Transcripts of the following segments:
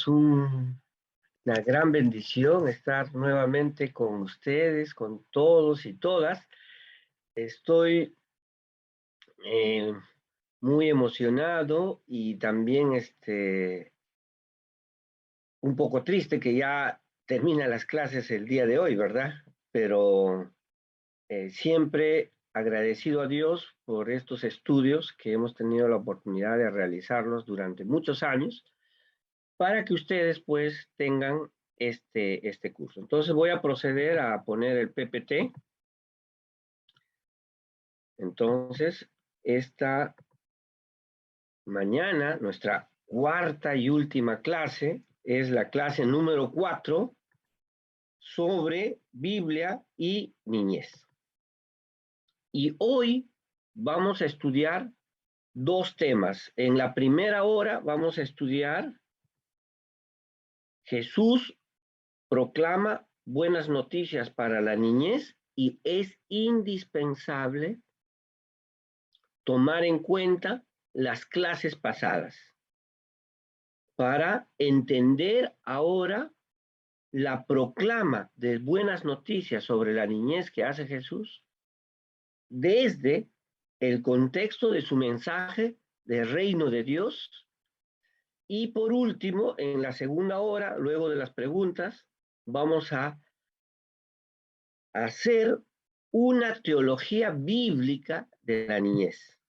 Es una gran bendición estar nuevamente con ustedes, con todos y todas. Estoy eh, muy emocionado y también un poco triste que ya terminan las clases el día de hoy, ¿verdad? Pero siempre agradecido a Dios por estos estudios que hemos tenido la oportunidad de realizarlos durante muchos años para que ustedes pues tengan este curso. Entonces voy a proceder a poner el PPT. Entonces, esta mañana, nuestra cuarta y última clase, es la clase número 4 sobre Biblia y niñez. Y hoy vamos a estudiar dos temas. En la primera hora vamos a estudiar Jesús proclama buenas noticias para la niñez y es indispensable tomar en cuenta las clases pasadas para entender ahora la proclama de buenas noticias sobre la niñez que hace Jesús desde el contexto de su mensaje del reino de Dios. Y por último, en la segunda hora, luego de las preguntas, vamos a hacer una teología bíblica de la niñez.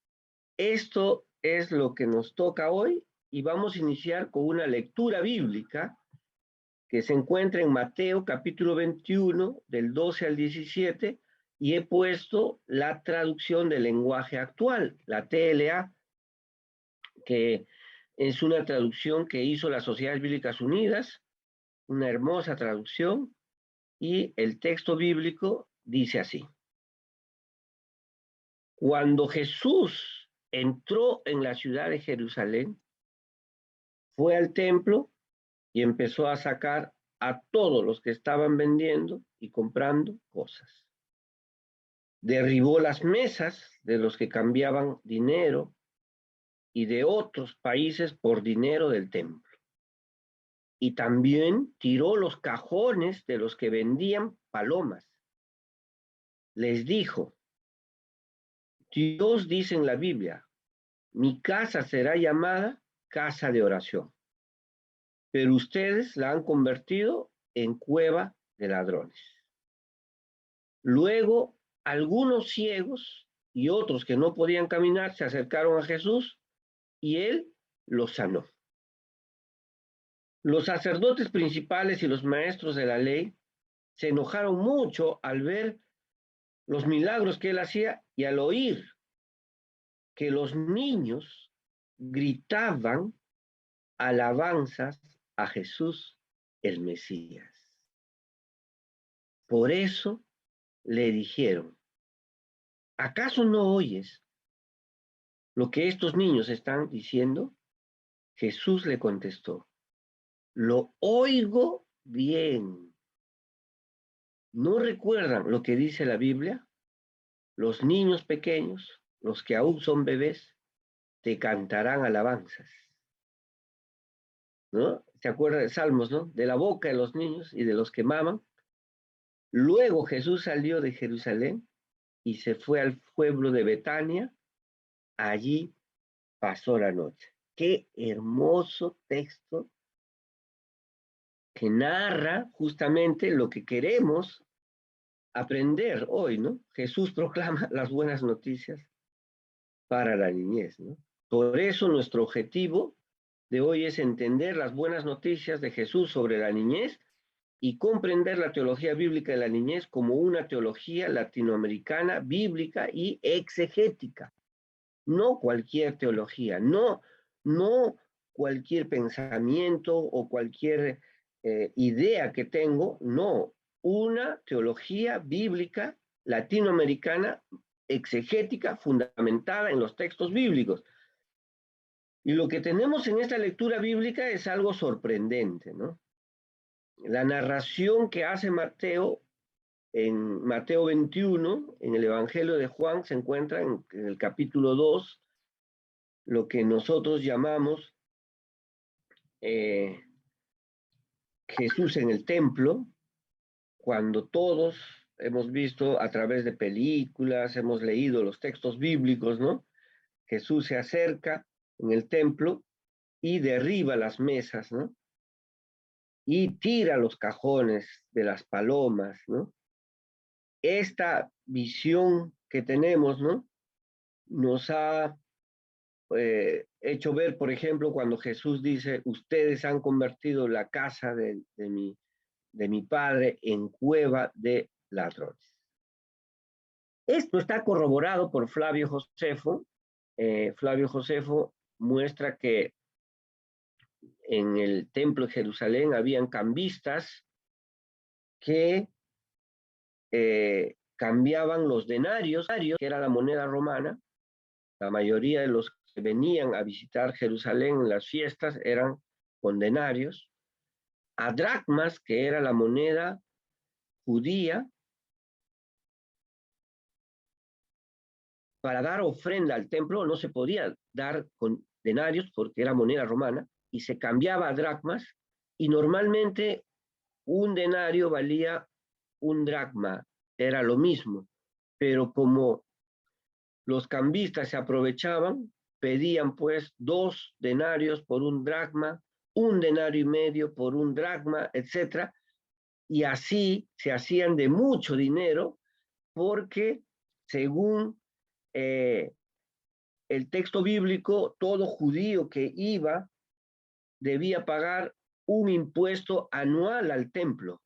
Esto es lo que nos toca hoy y vamos a iniciar con una lectura bíblica que se encuentra en Mateo capítulo 21 del 12 al 17 y he puesto la traducción del lenguaje actual, la TLA, que es una traducción que hizo las Sociedades Bíblicas Unidas, una hermosa traducción, y el texto bíblico dice así: Cuando Jesús entró en la ciudad de Jerusalén, fue al templo y empezó a sacar a todos los que estaban vendiendo y comprando cosas. Derribó las mesas de los que cambiaban dinero y de otros países por dinero del templo. Y también tiró los cajones de los que vendían palomas. Les dijo: Dios dice en la Biblia, mi casa será llamada casa de oración, pero ustedes la han convertido en cueva de ladrones. Luego, algunos ciegos y otros que no podían caminar se acercaron a Jesús y él los sanó. Los sacerdotes principales y los maestros de la ley se enojaron mucho al ver los milagros que él hacía y al oír que los niños gritaban alabanzas a Jesús el Mesías. Por eso le dijeron: ¿acaso no oyes lo que estos niños están diciendo? Jesús le contestó: lo oigo bien. ¿No recuerdan lo que dice la Biblia? Los niños pequeños, los que aún son bebés, te cantarán alabanzas. ¿No? ¿Se acuerdan de Salmos, no? De la boca de los niños y de los que maman. Luego Jesús salió de Jerusalén y se fue al pueblo de Betania. Allí pasó la noche. Qué hermoso texto que narra justamente lo que queremos aprender hoy, ¿no? Jesús proclama las buenas noticias para la niñez, ¿no? Por eso nuestro objetivo de hoy es entender las buenas noticias de Jesús sobre la niñez y comprender la teología bíblica de la niñez como una teología latinoamericana, bíblica y exegética. No cualquier teología, no cualquier pensamiento o cualquier idea que tengo, no, una teología bíblica latinoamericana exegética fundamentada en los textos bíblicos. Y lo que tenemos en esta lectura bíblica es algo sorprendente, ¿no? La narración que hace Mateo en Mateo 21, en el Evangelio de Juan, se encuentra en el capítulo 2, lo que nosotros llamamos Jesús en el templo, cuando todos hemos visto a través de películas, hemos leído los textos bíblicos, ¿no? Jesús se acerca en el templo y derriba las mesas, ¿no? Y tira los cajones de las palomas, ¿no? Esta visión que tenemos, ¿no? Nos ha hecho ver, por ejemplo, cuando Jesús dice, ustedes han convertido la casa de mi padre en cueva de ladrones. Esto está corroborado por Flavio Josefo. Flavio Josefo muestra que en el templo de Jerusalén habían cambistas que cambiaban los denarios, que era la moneda romana. La mayoría de los que venían a visitar Jerusalén en las fiestas eran con denarios, a dracmas, que era la moneda judía, para dar ofrenda al templo no se podía dar con denarios porque era moneda romana y se cambiaba a dracmas y normalmente un denario valía un dracma, era lo mismo, pero como los cambistas se aprovechaban, pedían pues 2 denarios por un dracma, 1,5 denario por un dracma, etcétera, y así se hacían de mucho dinero porque según el texto bíblico, todo judío que iba debía pagar un impuesto anual al templo.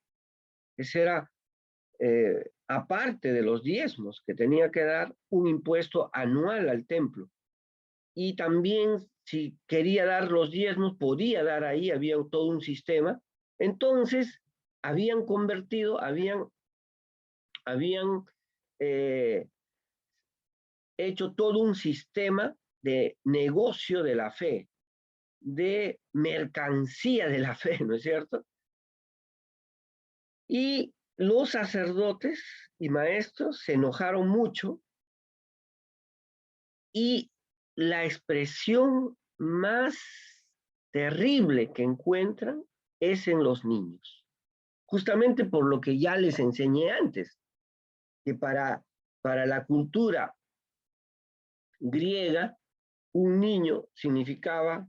Ese era aparte de los diezmos, que tenía que dar un impuesto anual al templo. Y también si quería dar los diezmos, podía dar ahí, había todo un sistema. Entonces, habían convertido, habían hecho todo un sistema de negocio de la fe, de mercancía de la fe, ¿no es cierto? Y los sacerdotes y maestros se enojaron mucho y la expresión más terrible que encuentran es en los niños, justamente por lo que ya les enseñé antes, que para la cultura griega, un niño significaba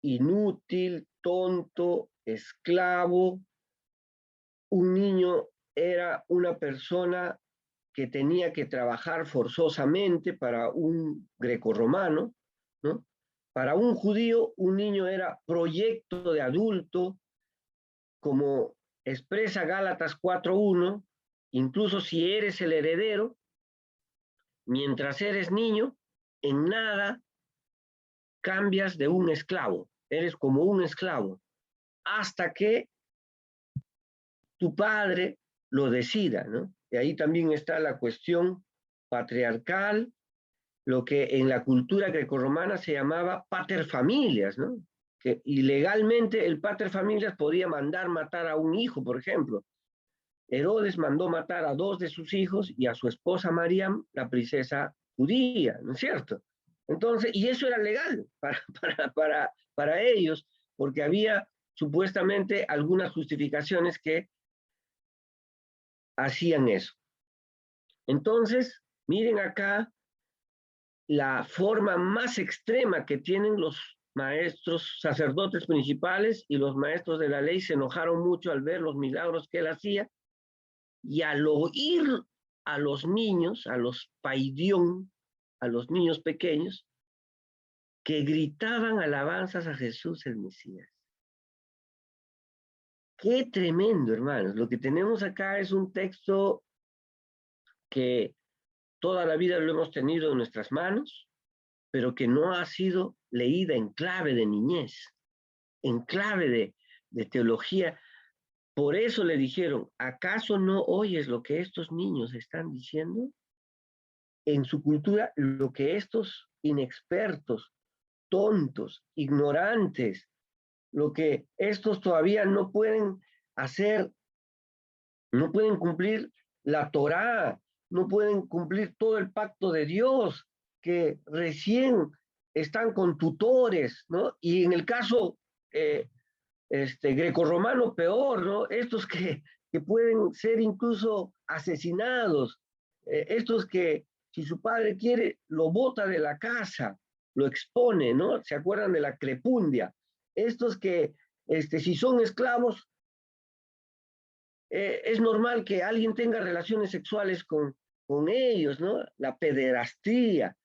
inútil, tonto, esclavo. Un niño era una persona que tenía que trabajar forzosamente para un grecorromano, ¿no? Para un judío, un niño era proyecto de adulto, como expresa Gálatas 4:1, incluso si eres el heredero, mientras eres niño, en nada cambias de un esclavo, eres como un esclavo, hasta que tu padre lo decida, ¿no? Y ahí también está la cuestión patriarcal, lo que en la cultura grecorromana se llamaba paterfamilias, ¿no? Que ilegalmente el paterfamilias podía mandar matar a un hijo, por ejemplo. Herodes mandó matar a 2 de sus hijos y a su esposa Mariam, la princesa judía, ¿no es cierto? Entonces, y eso era legal para ellos, porque había supuestamente algunas justificaciones que hacían eso. Entonces, miren acá la forma más extrema que tienen los maestros, sacerdotes principales y los maestros de la ley se enojaron mucho al ver los milagros que él hacía y al oír a los niños, a los paidión, a los niños pequeños, que gritaban alabanzas a Jesús el Mesías. Qué tremendo, hermanos. Lo que tenemos acá es un texto que toda la vida lo hemos tenido en nuestras manos, pero que no ha sido leída en clave de niñez, en clave de teología. Por eso le dijeron, ¿acaso no oyes lo que estos niños están diciendo? En su cultura, lo que estos inexpertos, tontos, ignorantes, lo que estos todavía no pueden hacer, no pueden cumplir la Torá, no pueden cumplir todo el pacto de Dios, que recién están con tutores, ¿no? Y en el caso grecorromano peor, ¿no? Estos que pueden ser incluso asesinados, estos que si su padre quiere, lo bota de la casa, lo expone, ¿no? ¿Se acuerdan de la crepundia? Estos que, si son esclavos, es normal que alguien tenga relaciones sexuales con ellos, ¿no? La pederastía.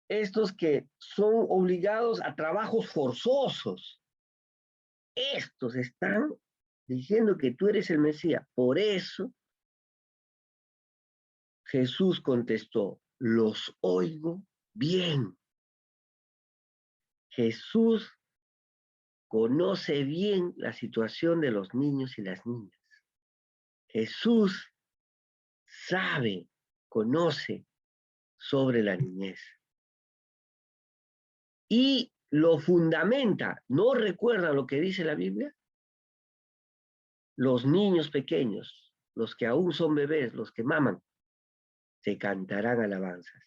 Estos que son obligados a trabajos forzosos. Estos están diciendo que tú eres el Mesías. Por eso Jesús contestó, los oigo bien. Jesús conoce bien la situación de los niños y las niñas. Jesús sabe, conoce sobre la niñez. Y lo fundamenta. ¿No recuerda lo que dice la Biblia? Los niños pequeños, los que aún son bebés, los que maman, te cantarán alabanzas.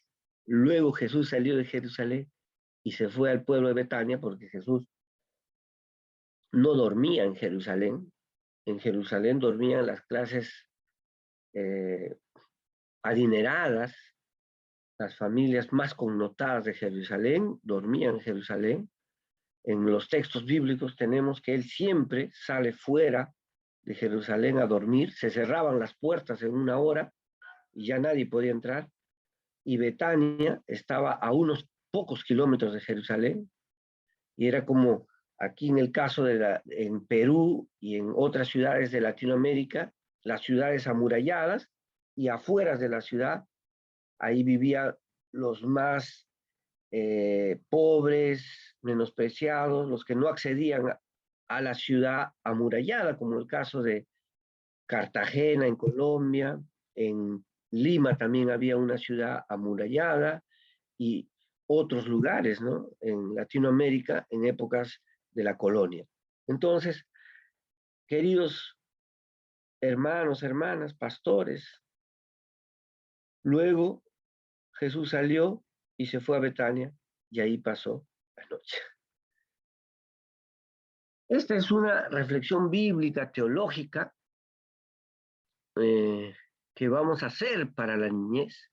Luego Jesús salió de Jerusalén y se fue al pueblo de Betania porque Jesús no dormía en Jerusalén. En Jerusalén dormían las clases adineradas, las familias más connotadas de Jerusalén dormían en Jerusalén. En los textos bíblicos tenemos que él siempre sale fuera de Jerusalén a dormir, se cerraban las puertas en una hora y ya nadie podía entrar, y Betania estaba a unos pocos kilómetros de Jerusalén, y era como aquí en el caso en Perú y en otras ciudades de Latinoamérica, las ciudades amuralladas, y afuera de la ciudad, ahí vivían los más pobres, menospreciados, los que no accedían a la ciudad amurallada, como el caso de Cartagena en Colombia, en Lima también había una ciudad amurallada y otros lugares, ¿no? En Latinoamérica en épocas de la colonia. Entonces, queridos hermanos, hermanas, pastores, luego Jesús salió y se fue a Betania y ahí pasó la noche. Esta es una reflexión bíblica, teológica, que vamos a hacer para la niñez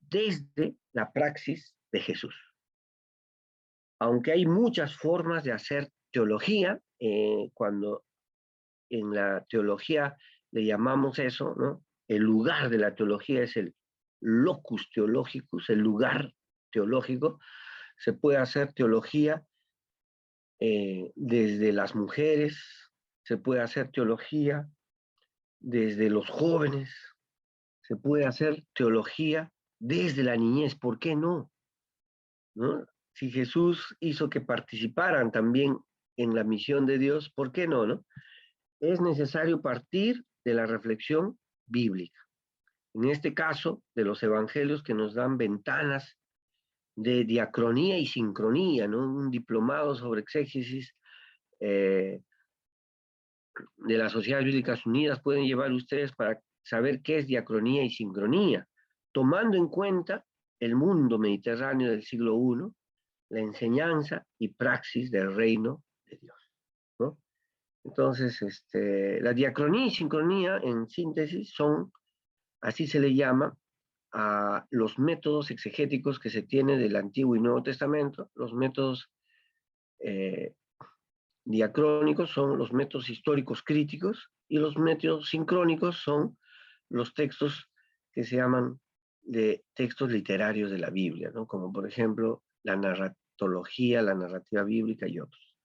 desde la praxis de Jesús. Aunque hay muchas formas de hacer teología, cuando en la teología le llamamos eso, ¿no? El lugar de la teología es el locus theologicus, el lugar teológico. Se puede hacer teología desde las mujeres, se puede hacer teología desde los jóvenes, se puede hacer teología desde la niñez, ¿por qué no? ¿No? Si Jesús hizo que participaran también en la misión de Dios, ¿por qué no, no? Es necesario partir de la reflexión bíblica. En este caso, de los evangelios que nos dan ventanas de diacronía y sincronía, ¿no? Un diplomado sobre exégesis de las Sociedades Bíblicas Unidas pueden llevar ustedes para saber qué es diacronía y sincronía, tomando en cuenta el mundo mediterráneo del siglo I, la enseñanza y praxis del reino de Dios, ¿no? Entonces, la diacronía y sincronía, en síntesis, son, así se le llama, a los métodos exegéticos que se tiene del Antiguo y Nuevo Testamento. Los métodos diacrónicos son los métodos históricos críticos y los métodos sincrónicos son los textos que se llaman de textos literarios de la Biblia, ¿no? Como por ejemplo la narratología, la narrativa bíblica y otros.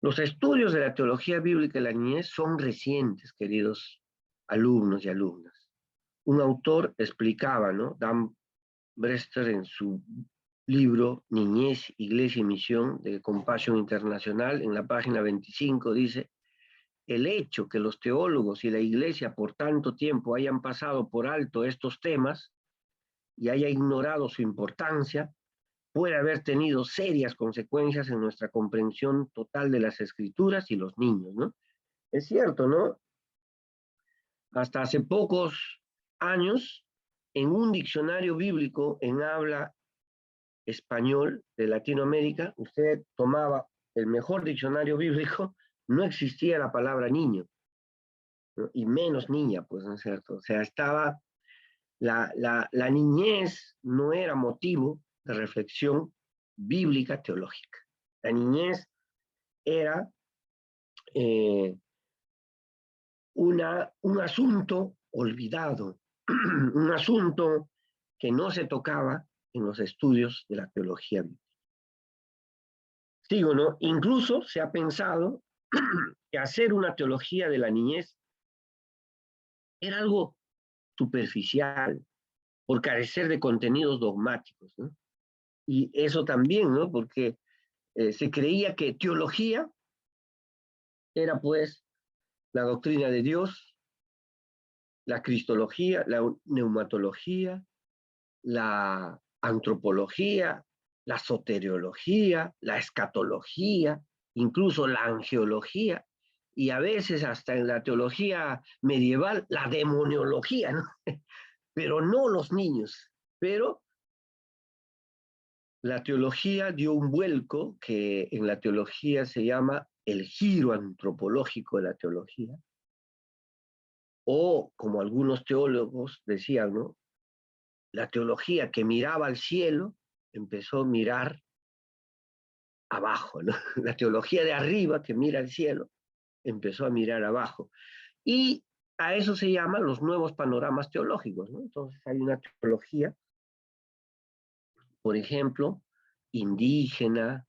Los estudios de la teología bíblica y la niñez son recientes, queridos alumnos y alumnas. Un autor explicaba, ¿no? Dan Brester en su libro Niñez, Iglesia y Misión de Compasión Internacional, en la página 25, dice, el hecho que los teólogos y la Iglesia por tanto tiempo hayan pasado por alto estos temas y haya ignorado su importancia, puede haber tenido serias consecuencias en nuestra comprensión total de las Escrituras y los niños, ¿no? Es cierto, ¿no? Hasta hace pocos años, en un diccionario bíblico en habla español de Latinoamérica, usted tomaba el mejor diccionario bíblico, no existía la palabra niño, ¿no? Y menos niña, pues, ¿no es cierto? O sea, estaba, la niñez no era motivo de reflexión bíblica teológica. La niñez era eh, un asunto olvidado, un asunto que no se tocaba en los estudios de la teología bíblica. Digo, ¿no? Incluso se ha pensado que hacer una teología de la niñez era algo superficial, por carecer de contenidos dogmáticos, ¿no? Y eso también, ¿no? Porque se creía que teología era pues la doctrina de Dios, la cristología, la neumatología, la antropología, la soteriología, la escatología, incluso la angeología, y a veces hasta en la teología medieval, la demoniología, ¿no? Pero no los niños. Pero la teología dio un vuelco que en la teología se llama el giro antropológico de la teología, o como algunos teólogos decían, ¿no? La teología que miraba al cielo empezó a mirar abajo, ¿no? La teología de arriba que mira al cielo empezó a mirar abajo. Y a eso se llaman los nuevos panoramas teológicos, ¿no? Entonces hay una teología, por ejemplo, indígena,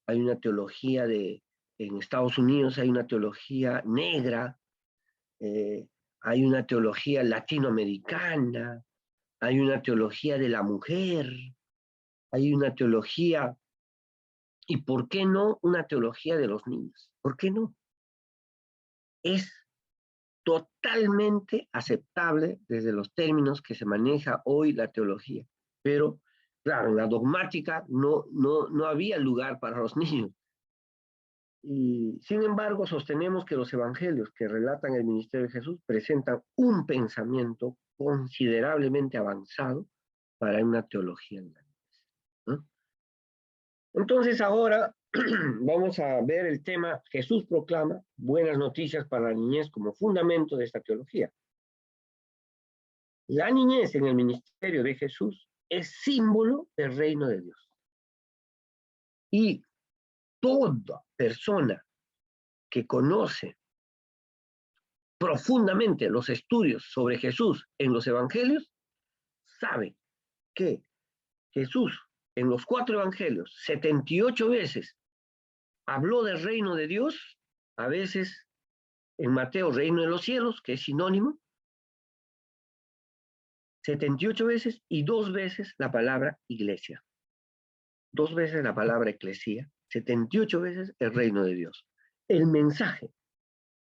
hay una teología en Estados Unidos hay una teología negra, eh, hay una teología latinoamericana, hay una teología de la mujer, hay una teología, y ¿por qué no una teología de los niños? ¿Por qué no? Es totalmente aceptable desde los términos que se maneja hoy la teología, pero claro, en la dogmática no había lugar para los niños. Y sin embargo, sostenemos que los evangelios que relatan el ministerio de Jesús presentan un pensamiento considerablemente avanzado para una teología de la niñez, ¿no? Entonces ahora vamos a ver el tema Jesús proclama buenas noticias para la niñez como fundamento de esta teología. La niñez en el ministerio de Jesús es símbolo del reino de Dios. Y toda persona que conoce profundamente los estudios sobre Jesús en los evangelios, sabe que Jesús en los 4 evangelios 78 veces habló del reino de Dios, a veces en Mateo reino de los cielos, que es sinónimo, 78 veces y 2 veces la palabra iglesia, 2 veces la palabra eclesía, 78 veces el reino de Dios. El mensaje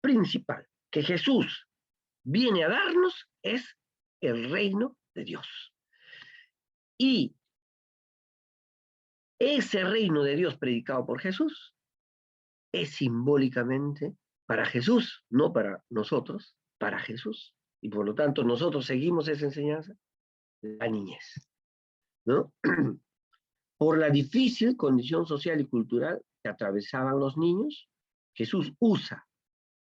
principal que Jesús viene a darnos es el reino de Dios. Y ese reino de Dios predicado por Jesús es simbólicamente para Jesús, no para nosotros, para Jesús. Y por lo tanto nosotros seguimos esa enseñanza, la niñez, ¿no? Por la difícil condición social y cultural que atravesaban los niños, Jesús usa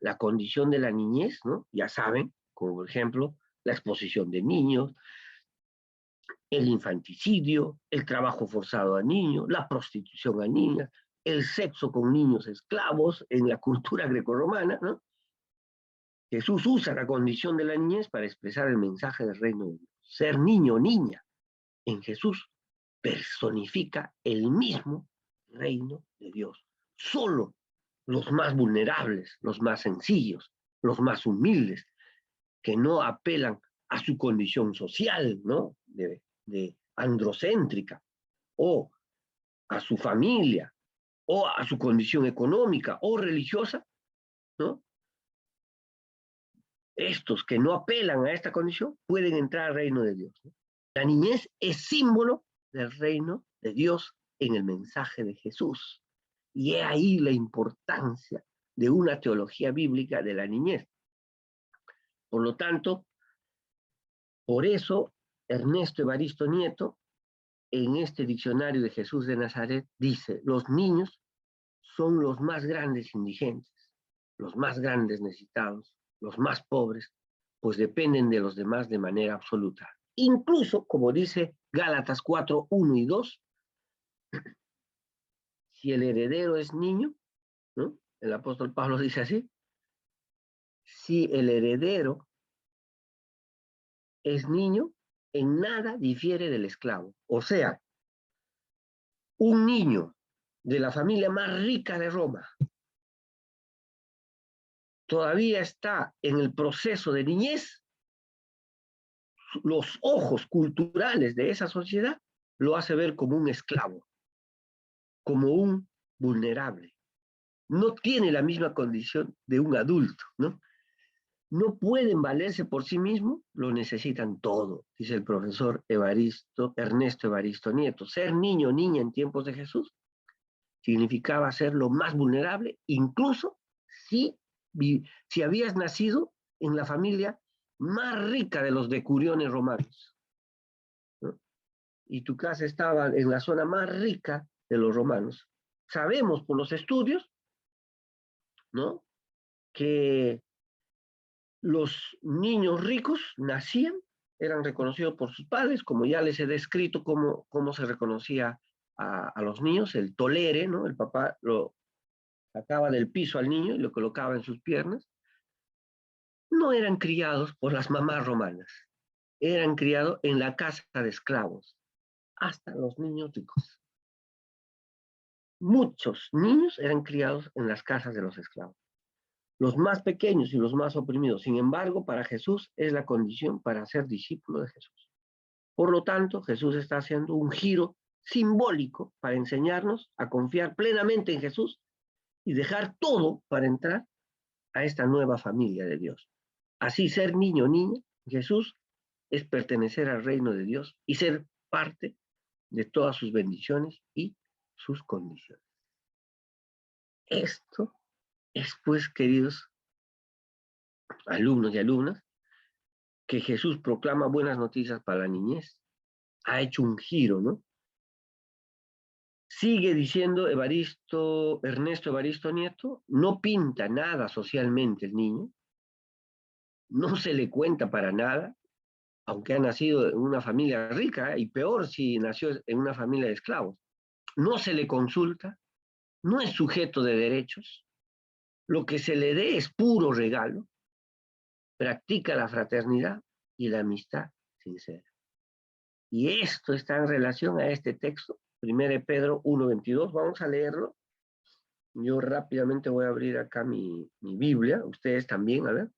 la condición de la niñez, ¿no? Ya saben, como por ejemplo la exposición de niños, el infanticidio, el trabajo forzado a niños, la prostitución a niñas, el sexo con niños esclavos en la cultura grecorromana, ¿no? Jesús usa la condición de la niñez para expresar el mensaje del reino de Dios. Ser niño o niña en Jesús personifica el mismo reino de Dios. Solo los más vulnerables, los más sencillos, los más humildes, que no apelan a su condición social, ¿no? De androcéntrica, o a su familia, o a su condición económica o religiosa, ¿no? Estos que no apelan a esta condición pueden entrar al reino de Dios, ¿no? La niñez es símbolo del reino de Dios en el mensaje de Jesús. Y he ahí la importancia de una teología bíblica de la niñez. Por lo tanto, por eso Ernesto Evaristo Nieto en este diccionario de Jesús de Nazaret, dice, los niños son los más grandes indigentes, los más grandes necesitados, los más pobres, pues dependen de los demás de manera absoluta. Incluso, como dice Gálatas 4, 1 y 2, si el heredero es niño, ¿no? El apóstol Pablo dice así, si el heredero es niño, en nada difiere del esclavo. O sea, un niño de la familia más rica de Roma todavía está en el proceso de niñez, los ojos culturales de esa sociedad lo hace ver como un esclavo, como un vulnerable. No tiene la misma condición de un adulto, ¿no? No pueden valerse por sí mismos, lo necesitan todo, dice el profesor Ernesto Evaristo Nieto. Ser niño o niña en tiempos de Jesús significaba ser lo más vulnerable, incluso si habías nacido en la familia más rica de los decuriones romanos, ¿no? Y tu casa estaba en la zona más rica de los romanos. Sabemos por los estudios, ¿no?, que los niños ricos nacían, eran reconocidos por sus padres, como ya les he descrito cómo se reconocía a los niños, el tolere, ¿no? El papá lo sacaba del piso al niño y lo colocaba en sus piernas. No eran criados por las mamás romanas, eran criados en la casa de esclavos, hasta los niños ricos. Muchos niños eran criados en las casas de los esclavos, los más pequeños y los más oprimidos. Sin embargo, para Jesús es la condición para ser discípulo de Jesús. Por lo tanto, Jesús está haciendo un giro simbólico para enseñarnos a confiar plenamente en Jesús y dejar todo para entrar a esta nueva familia de Dios. Así, ser niño o niña, Jesús, es pertenecer al reino de Dios y ser parte de todas sus bendiciones y sus condiciones. Esto es, pues, queridos alumnos y alumnas, que Jesús proclama buenas noticias para la niñez. Ha hecho un giro, ¿no? Sigue diciendo Ernesto Evaristo Nieto, no pinta nada socialmente el niño, no se le cuenta para nada, aunque ha nacido en una familia rica, y peor si nació en una familia de esclavos. No se le consulta, no es sujeto de derechos, lo que se le dé es puro regalo, practica la fraternidad y la amistad sincera. Y esto está en relación a este texto, 1 Pedro 1:22. Vamos a leerlo. Yo rápidamente voy a abrir acá mi Biblia, ustedes también, a ver.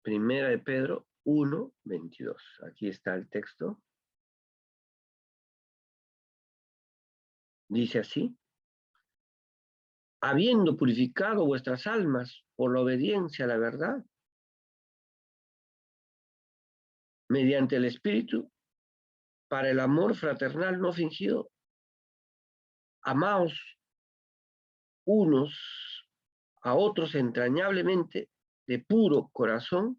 1 Pedro 1:22. Aquí está el texto. Dice así: habiendo purificado vuestras almas por la obediencia a la verdad, mediante el Espíritu, para el amor fraternal no fingido, amaos unos a otros entrañablemente de puro corazón,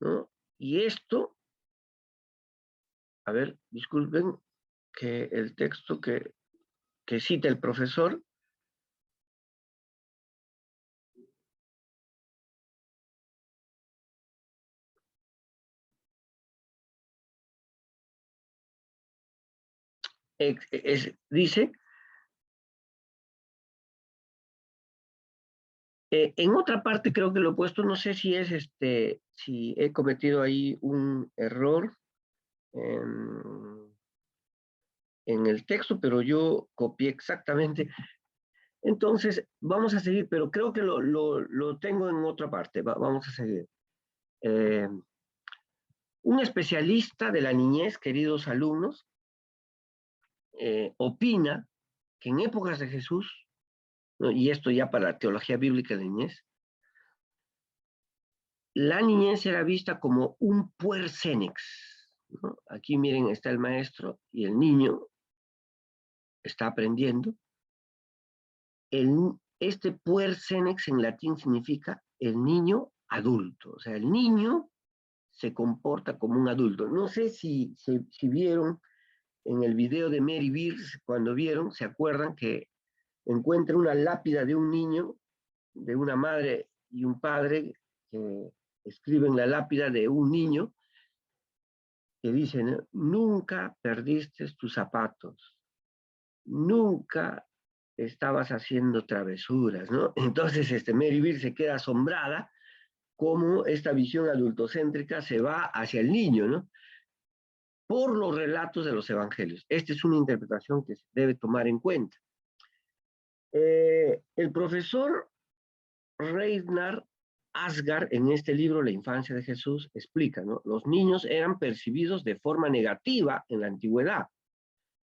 ¿no? Y esto, a ver, disculpen que el texto que cita el profesor dice, en otra parte creo que lo he puesto, no sé si he cometido ahí un error en el texto, pero yo copié exactamente. Entonces, vamos a seguir, pero creo que lo tengo en otra parte. Vamos a seguir. Eh, un especialista de la niñez, queridos alumnos, opina que en épocas de Jesús, ¿no?, y esto ya para la teología bíblica de niñez, la niñez era vista como un puer senex, ¿no? Aquí miren, está el maestro y el niño está aprendiendo. Este puer senex en latín significa el niño adulto. O sea, el niño se comporta como un adulto. No sé si vieron en el video de Mary Beers, cuando vieron, se acuerdan que encuentra una lápida de un niño, de una madre y un padre, que escriben la lápida de un niño, que dicen, nunca perdiste tus zapatos, nunca estabas haciendo travesuras, ¿no? Entonces, Mary Beer se queda asombrada cómo esta visión adultocéntrica se va hacia el niño, ¿no? Por los relatos de los evangelios. Esta es una interpretación que se debe tomar en cuenta. El profesor Reinhard Asgar, en este libro, La infancia de Jesús, explica, ¿no? Los niños eran percibidos de forma negativa en la antigüedad.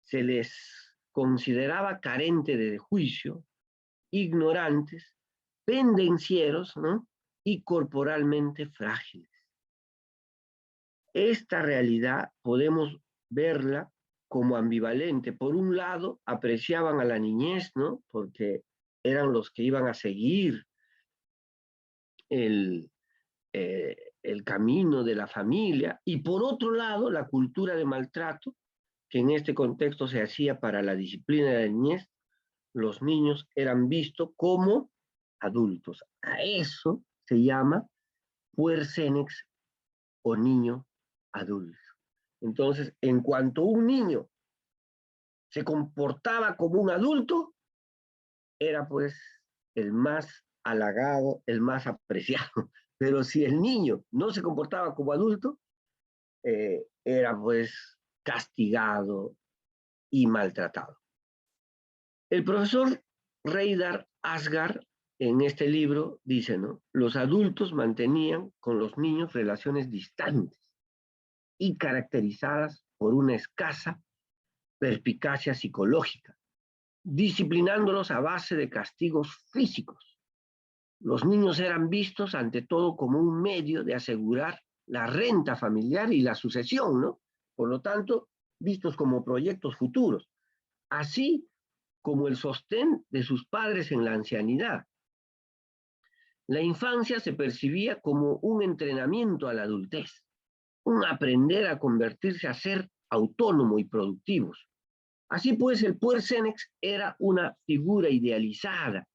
Se les consideraba carente de juicio, ignorantes, pendencieros, ¿no? Y corporalmente frágiles. Esta realidad podemos verla como ambivalente. Por un lado, apreciaban a la niñez, ¿no? Porque eran los que iban a seguir el, el camino de la familia. Y por otro lado, la cultura de maltrato, que en este contexto se hacía para la disciplina de la niñez, los niños eran vistos como adultos. A eso se llama puer-senex o niño adulto. Entonces, en cuanto un niño se comportaba como un adulto, era pues el más halagado, el más apreciado. Pero si el niño no se comportaba como adulto, era pues castigado y maltratado. El profesor Reidar Asgar en este libro dice, ¿no? Los adultos mantenían con los niños relaciones distantes y caracterizadas por una escasa perspicacia psicológica, disciplinándolos a base de castigos físicos. Los niños eran vistos ante todo como un medio de asegurar la renta familiar y la sucesión, ¿no? Por lo tanto, vistos como proyectos futuros, así como el sostén de sus padres en la ancianidad. La infancia se percibía como un entrenamiento a la adultez, un aprender a convertirse a ser autónomo y productivos. Así pues, el puer-senex era una figura idealizada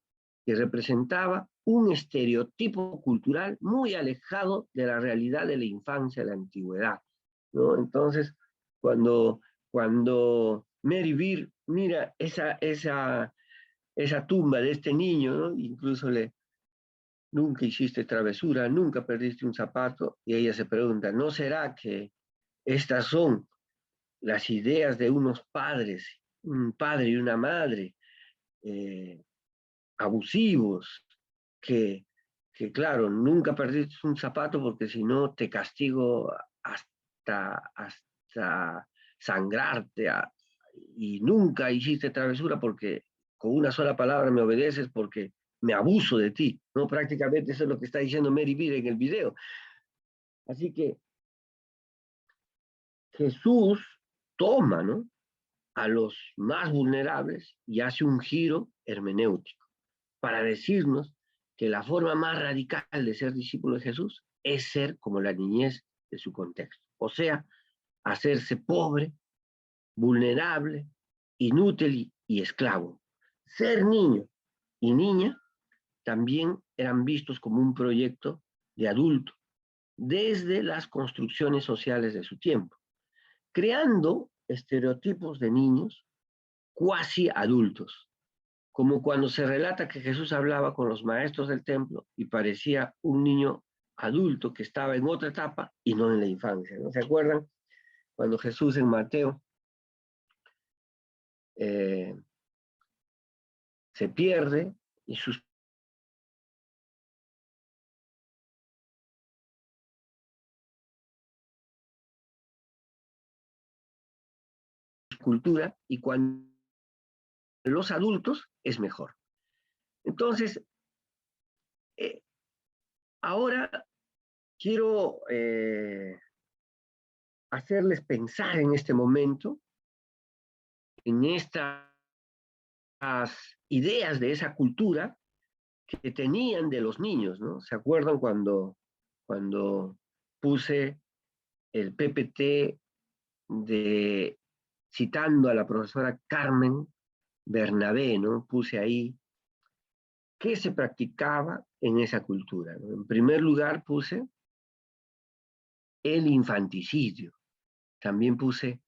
que representaba un estereotipo cultural muy alejado de la realidad de la infancia de la antigüedad, ¿no? Entonces, cuando Mary Beer mira esa tumba de este niño, ¿no? Incluso nunca hiciste travesura, nunca perdiste un zapato, y ella se pregunta, ¿no será que estas son las ideas de unos padres, un padre y una madre, eh, abusivos, que, claro, nunca perdiste un zapato porque si no te castigo hasta sangrarte, y nunca hiciste travesura porque con una sola palabra me obedeces porque me abuso de ti, ¿no? Prácticamente eso es lo que está diciendo Mary Beer en el video. Así que Jesús toma, ¿no?, a los más vulnerables y hace un giro hermenéutico para decirnos que la forma más radical de ser discípulo de Jesús es ser como la niñez de su contexto. O sea, hacerse pobre, vulnerable, inútil y esclavo. Ser niño y niña también eran vistos como un proyecto de adulto desde las construcciones sociales de su tiempo, creando estereotipos de niños cuasi adultos, como cuando se relata que Jesús hablaba con los maestros del templo y parecía un niño adulto que estaba en otra etapa y no en la infancia, ¿no? ¿Se acuerdan? Cuando Jesús en Mateo eh, se pierde y su cultura, y cuando los adultos es mejor. Entonces, eh, ahora quiero hacerles pensar en este momento en estas ideas de esa cultura que tenían de los niños, ¿no? ¿Se acuerdan cuando puse el PPT citando a la profesora Carmen Bernabé, ¿no? Puse ahí qué se practicaba en esa cultura, ¿no? En primer lugar puse el infanticidio, también puse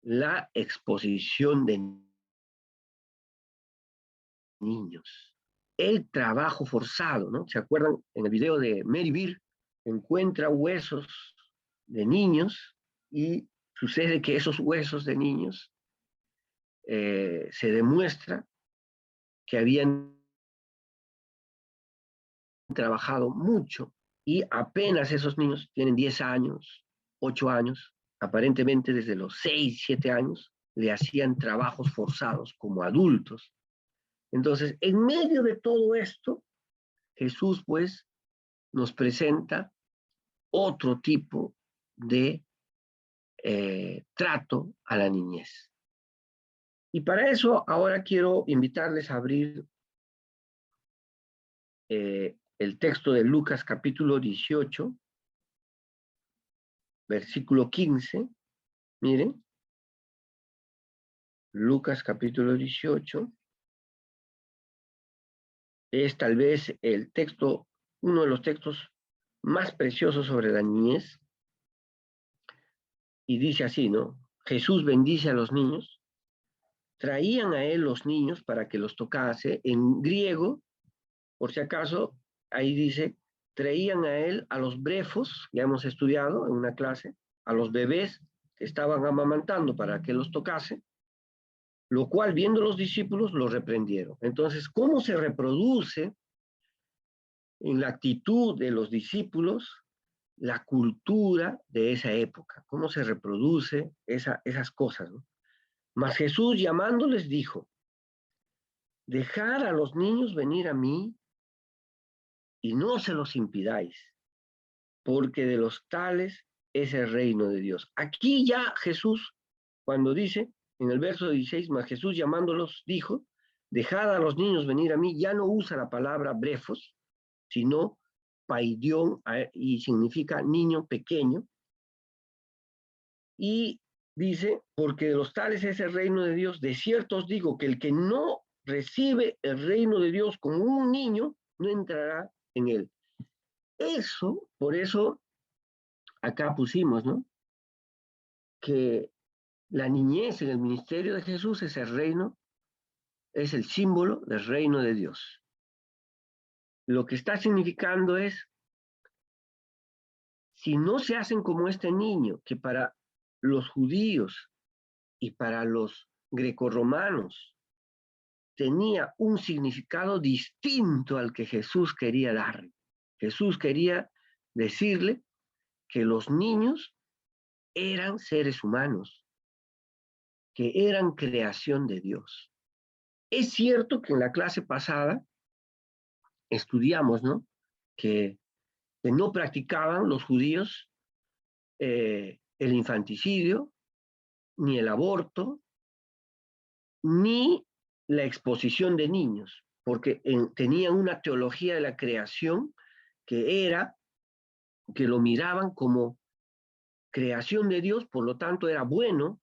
la exposición de niños, el trabajo forzado, ¿no? ¿Se acuerdan? En el video de Mary Beer encuentra huesos de niños y sucede que esos huesos de niños se demuestra que habían trabajado mucho y apenas esos niños tienen 10 años, 8 años, aparentemente desde los 6, 7 años, le hacían trabajos forzados como adultos. Entonces, en medio de todo esto, Jesús pues nos presenta otro tipo de trato a la niñez. Y para eso ahora quiero invitarles a abrir el texto de Lucas capítulo 18, versículo 15. Miren, Lucas capítulo 18 es tal vez el texto, uno de los textos más preciosos sobre la niñez. Y dice así, ¿no? Jesús bendice a los niños, traían a él los niños para que los tocase. En griego, por si acaso, ahí dice, traían a él a los brefos, ya hemos estudiado en una clase, a los bebés que estaban amamantando para que los tocase, lo cual viendo los discípulos los reprendieron. Entonces, ¿cómo se reproduce en la actitud de los discípulos la cultura de esa época? ¿Cómo se reproduce esas cosas, ¿no? Mas Jesús llamándoles dijo, dejad a los niños venir a mí y no se los impidáis, porque de los tales es el reino de Dios. Aquí ya Jesús, cuando dice, en el verso 16, mas Jesús llamándolos dijo, dejad a los niños venir a mí, ya no usa la palabra brefos, sino paidión, y significa niño pequeño, y dice, porque de los tales es el reino de Dios, de cierto os digo que el que no recibe el reino de Dios como un niño, no entrará en él. Eso, por eso acá pusimos, ¿no? Que la niñez en el ministerio de Jesús es el reino, es el símbolo del reino de Dios. Lo que está significando es, si no se hacen como este niño, que para los judíos y para los grecorromanos tenía un significado distinto al que Jesús quería darle. Jesús quería decirle que los niños eran seres humanos, que eran creación de Dios. Es cierto que en la clase pasada estudiamos, ¿no? Que no practicaban los judíos el infanticidio, ni el aborto, ni la exposición de niños, porque tenían una teología de la creación que era, que lo miraban como creación de Dios, por lo tanto era bueno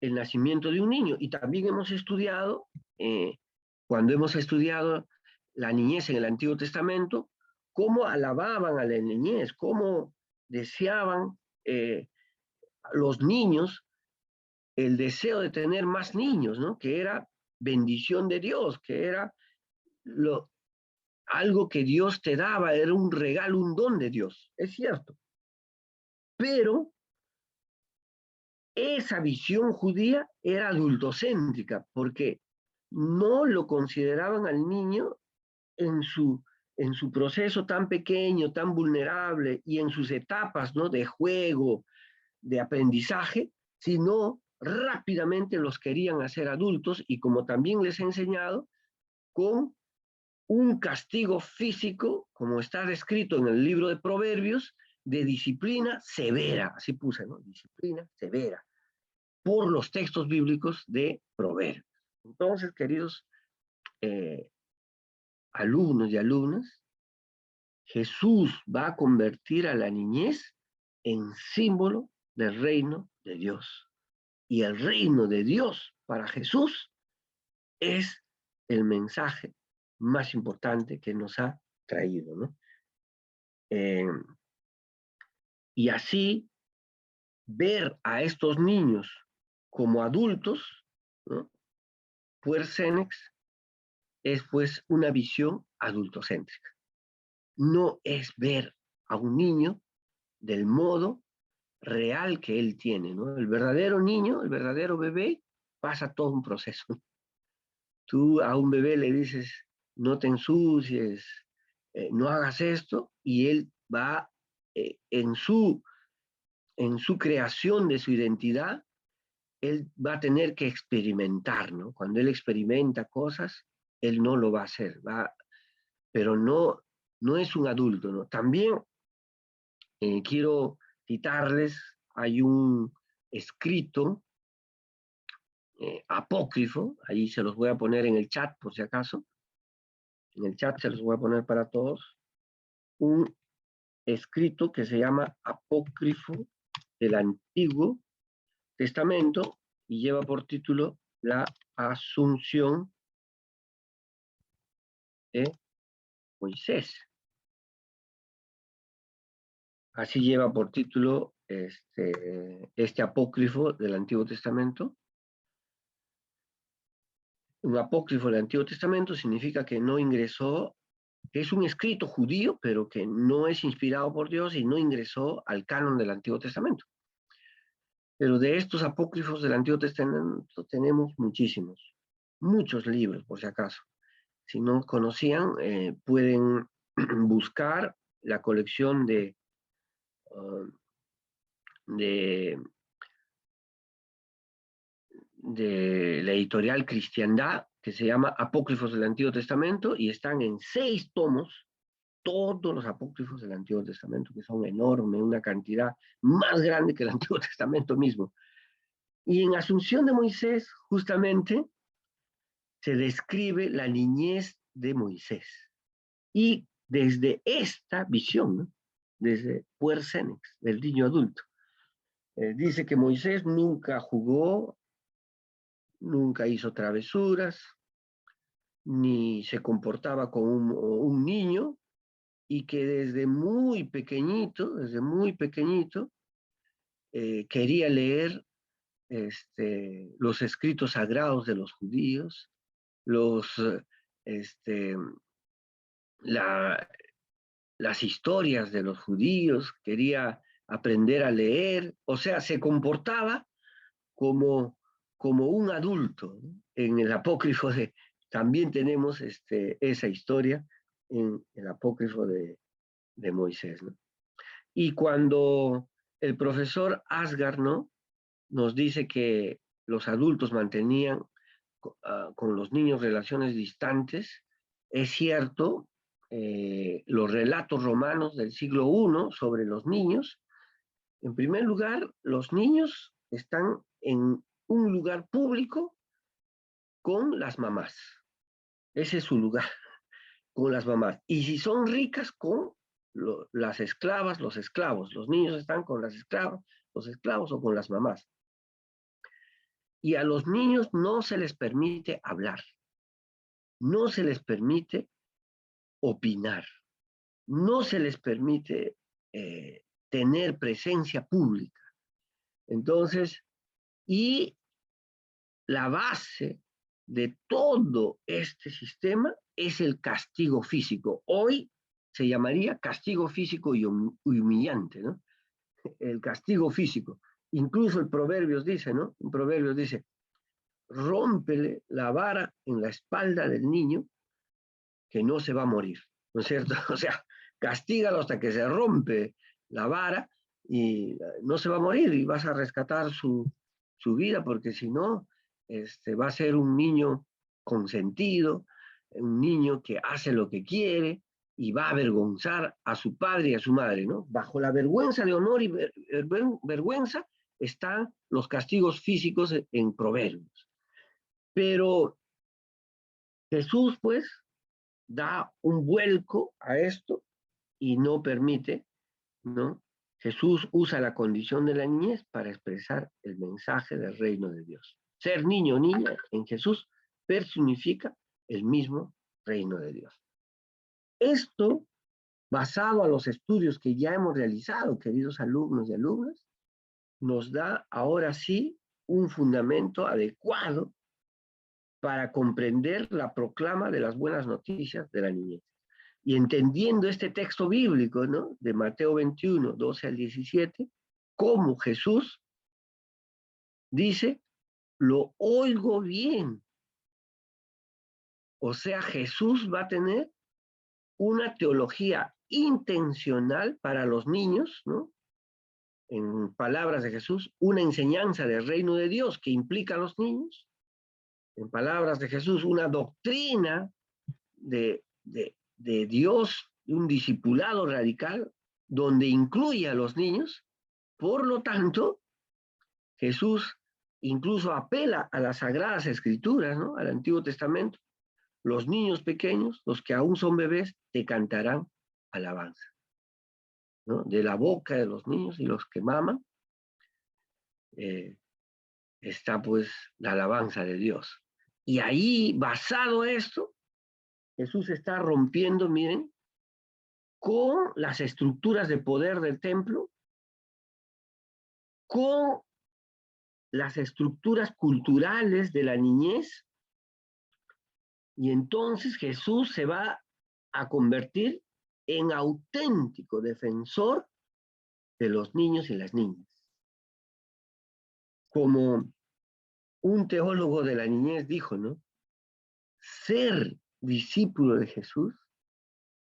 el nacimiento de un niño. Y también hemos estudiado, cuando hemos estudiado la niñez en el Antiguo Testamento, cómo alababan a la niñez, cómo deseaban los niños el deseo de tener más niños, ¿no? Que era bendición de Dios, que era algo que Dios te daba, era un regalo, un don de Dios, es cierto. Pero esa visión judía era adultocéntrica, porque no lo consideraban al niño en su proceso tan pequeño, tan vulnerable y en sus etapas, ¿no? De juego, de aprendizaje, sino rápidamente los querían hacer adultos y como también les he enseñado, con un castigo físico, como está descrito en el libro de Proverbios, de disciplina severa, así puse, ¿no? Disciplina severa, por los textos bíblicos de Proverbios. Entonces, queridos alumnos y alumnas, Jesús va a convertir a la niñez en símbolo del reino de Dios. Y el reino de Dios para Jesús es el mensaje más importante que nos ha traído, ¿no? Eh, y así ver a estos niños como adultos, ¿no? Puercenex es pues una visión adultocéntrica. No es ver a un niño del modo real que él tiene, ¿no? El verdadero niño, el verdadero bebé, pasa todo un proceso. Tú a un bebé le dices, no te ensucies, no hagas esto, y él va en su creación de su identidad, él va a tener que experimentar, ¿no? Cuando él experimenta cosas, él no lo va a hacer, pero no es un adulto, ¿no? También quiero citarles, hay un escrito apócrifo, ahí se los voy a poner en el chat por si acaso, en el chat se los voy a poner para todos, un escrito que se llama Apócrifo del Antiguo Testamento y lleva por título La Asunción de Moisés. Así lleva por título este apócrifo del Antiguo Testamento. Un apócrifo del Antiguo Testamento significa que no ingresó, que es un escrito judío, pero que no es inspirado por Dios y no ingresó al canon del Antiguo Testamento. Pero de estos apócrifos del Antiguo Testamento tenemos muchísimos, muchos libros, por si acaso. Si no conocían, pueden buscar la colección uh, de, de la editorial Cristiandad, que se llama Apócrifos del Antiguo Testamento, y están en 6 tomos, todos los apócrifos del Antiguo Testamento, que son enormes, una cantidad más grande que el Antiguo Testamento mismo. Y en Asunción de Moisés, justamente, se describe la niñez de Moisés. Y desde esta visión, ¿no? Desde Puercenex, del niño adulto, dice que Moisés nunca jugó, nunca hizo travesuras, ni se comportaba como un niño, y que desde muy pequeñito, quería leer los escritos sagrados de los judíos, los, este, la, las historias de los judíos, quería aprender a leer, o sea, se comportaba como un adulto, ¿no? En el apócrifo también tenemos esa historia en el apócrifo de Moisés, ¿no? Y cuando el profesor Asgar, ¿no? Nos dice que los adultos mantenían con los niños relaciones distantes, es cierto, los relatos romanos del siglo I sobre los niños, en primer lugar, los niños están en un lugar público con las mamás. Ese es su lugar, con las mamás. Y si son ricas, con las esclavas, los esclavos. Los niños están con las esclavas, los esclavos o con las mamás. Y a los niños no se les permite hablar, no se les permite opinar, no se les permite tener presencia pública. Entonces, y la base de todo este sistema es el castigo físico. Hoy se llamaría castigo físico y humillante, ¿no? El castigo físico. Incluso el Proverbios dice, ¿no? Un Proverbios dice, rómpele la vara en la espalda del niño que no se va a morir, ¿no es cierto? O sea, castígalo hasta que se rompe la vara y no se va a morir y vas a rescatar su vida, porque si no, va a ser un niño consentido, un niño que hace lo que quiere y va a avergonzar a su padre y a su madre, ¿no? Bajo la vergüenza de honor y vergüenza están los castigos físicos en Proverbios. Pero Jesús, pues, da un vuelco a esto y no permite, ¿no? Jesús usa la condición de la niñez para expresar el mensaje del reino de Dios. Ser niño o niña en Jesús personifica el mismo reino de Dios. Esto, basado a los estudios que ya hemos realizado, queridos alumnos y alumnas, nos da ahora sí un fundamento adecuado para comprender la proclama de las buenas noticias de la niñez. Y entendiendo este texto bíblico, ¿no?, de Mateo 21, 12 al 17, cómo Jesús dice, lo oigo bien. O sea, Jesús va a tener una teología intencional para los niños, ¿no? En palabras de Jesús, una enseñanza del reino de Dios que implica a los niños. En palabras de Jesús, una doctrina de Dios, un discipulado radical, donde incluye a los niños. Por lo tanto, Jesús incluso apela a las Sagradas Escrituras, ¿no?, al Antiguo Testamento. Los niños pequeños, los que aún son bebés, te cantarán alabanza, ¿no? De la boca de los niños y los que maman, está pues la alabanza de Dios. Y ahí, basado en esto, Jesús está rompiendo, miren, con las estructuras de poder del templo, con las estructuras culturales de la niñez, y entonces Jesús se va a convertir en auténtico defensor de los niños y las niñas. Como un teólogo de la niñez dijo, ¿no? Ser discípulo de Jesús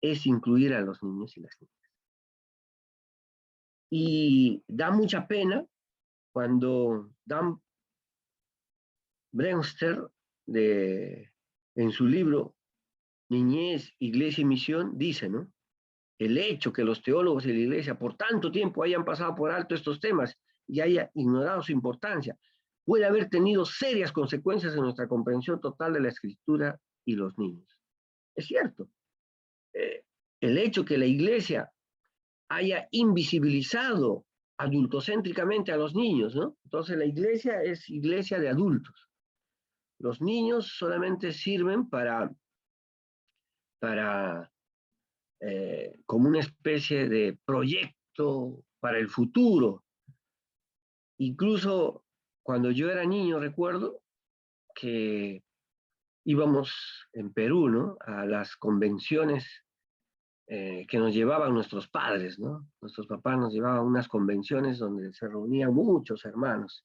es incluir a los niños y las niñas. Y da mucha pena cuando Dan Brewster, en su libro Niñez, Iglesia y Misión, dice, ¿no?, el hecho que los teólogos de la Iglesia por tanto tiempo hayan pasado por alto estos temas y haya ignorado su importancia, puede haber tenido serias consecuencias en nuestra comprensión total de la Escritura y los niños. Es cierto. El hecho que la Iglesia haya invisibilizado adultocéntricamente a los niños, ¿no? Entonces la Iglesia es iglesia de adultos. Los niños solamente sirven como una especie de proyecto para el futuro. Incluso cuando yo era niño recuerdo que íbamos en Perú, ¿no?, a las convenciones que nos llevaban nuestros padres, ¿no? Nuestros papás nos llevaban a unas convenciones donde se reunían muchos hermanos.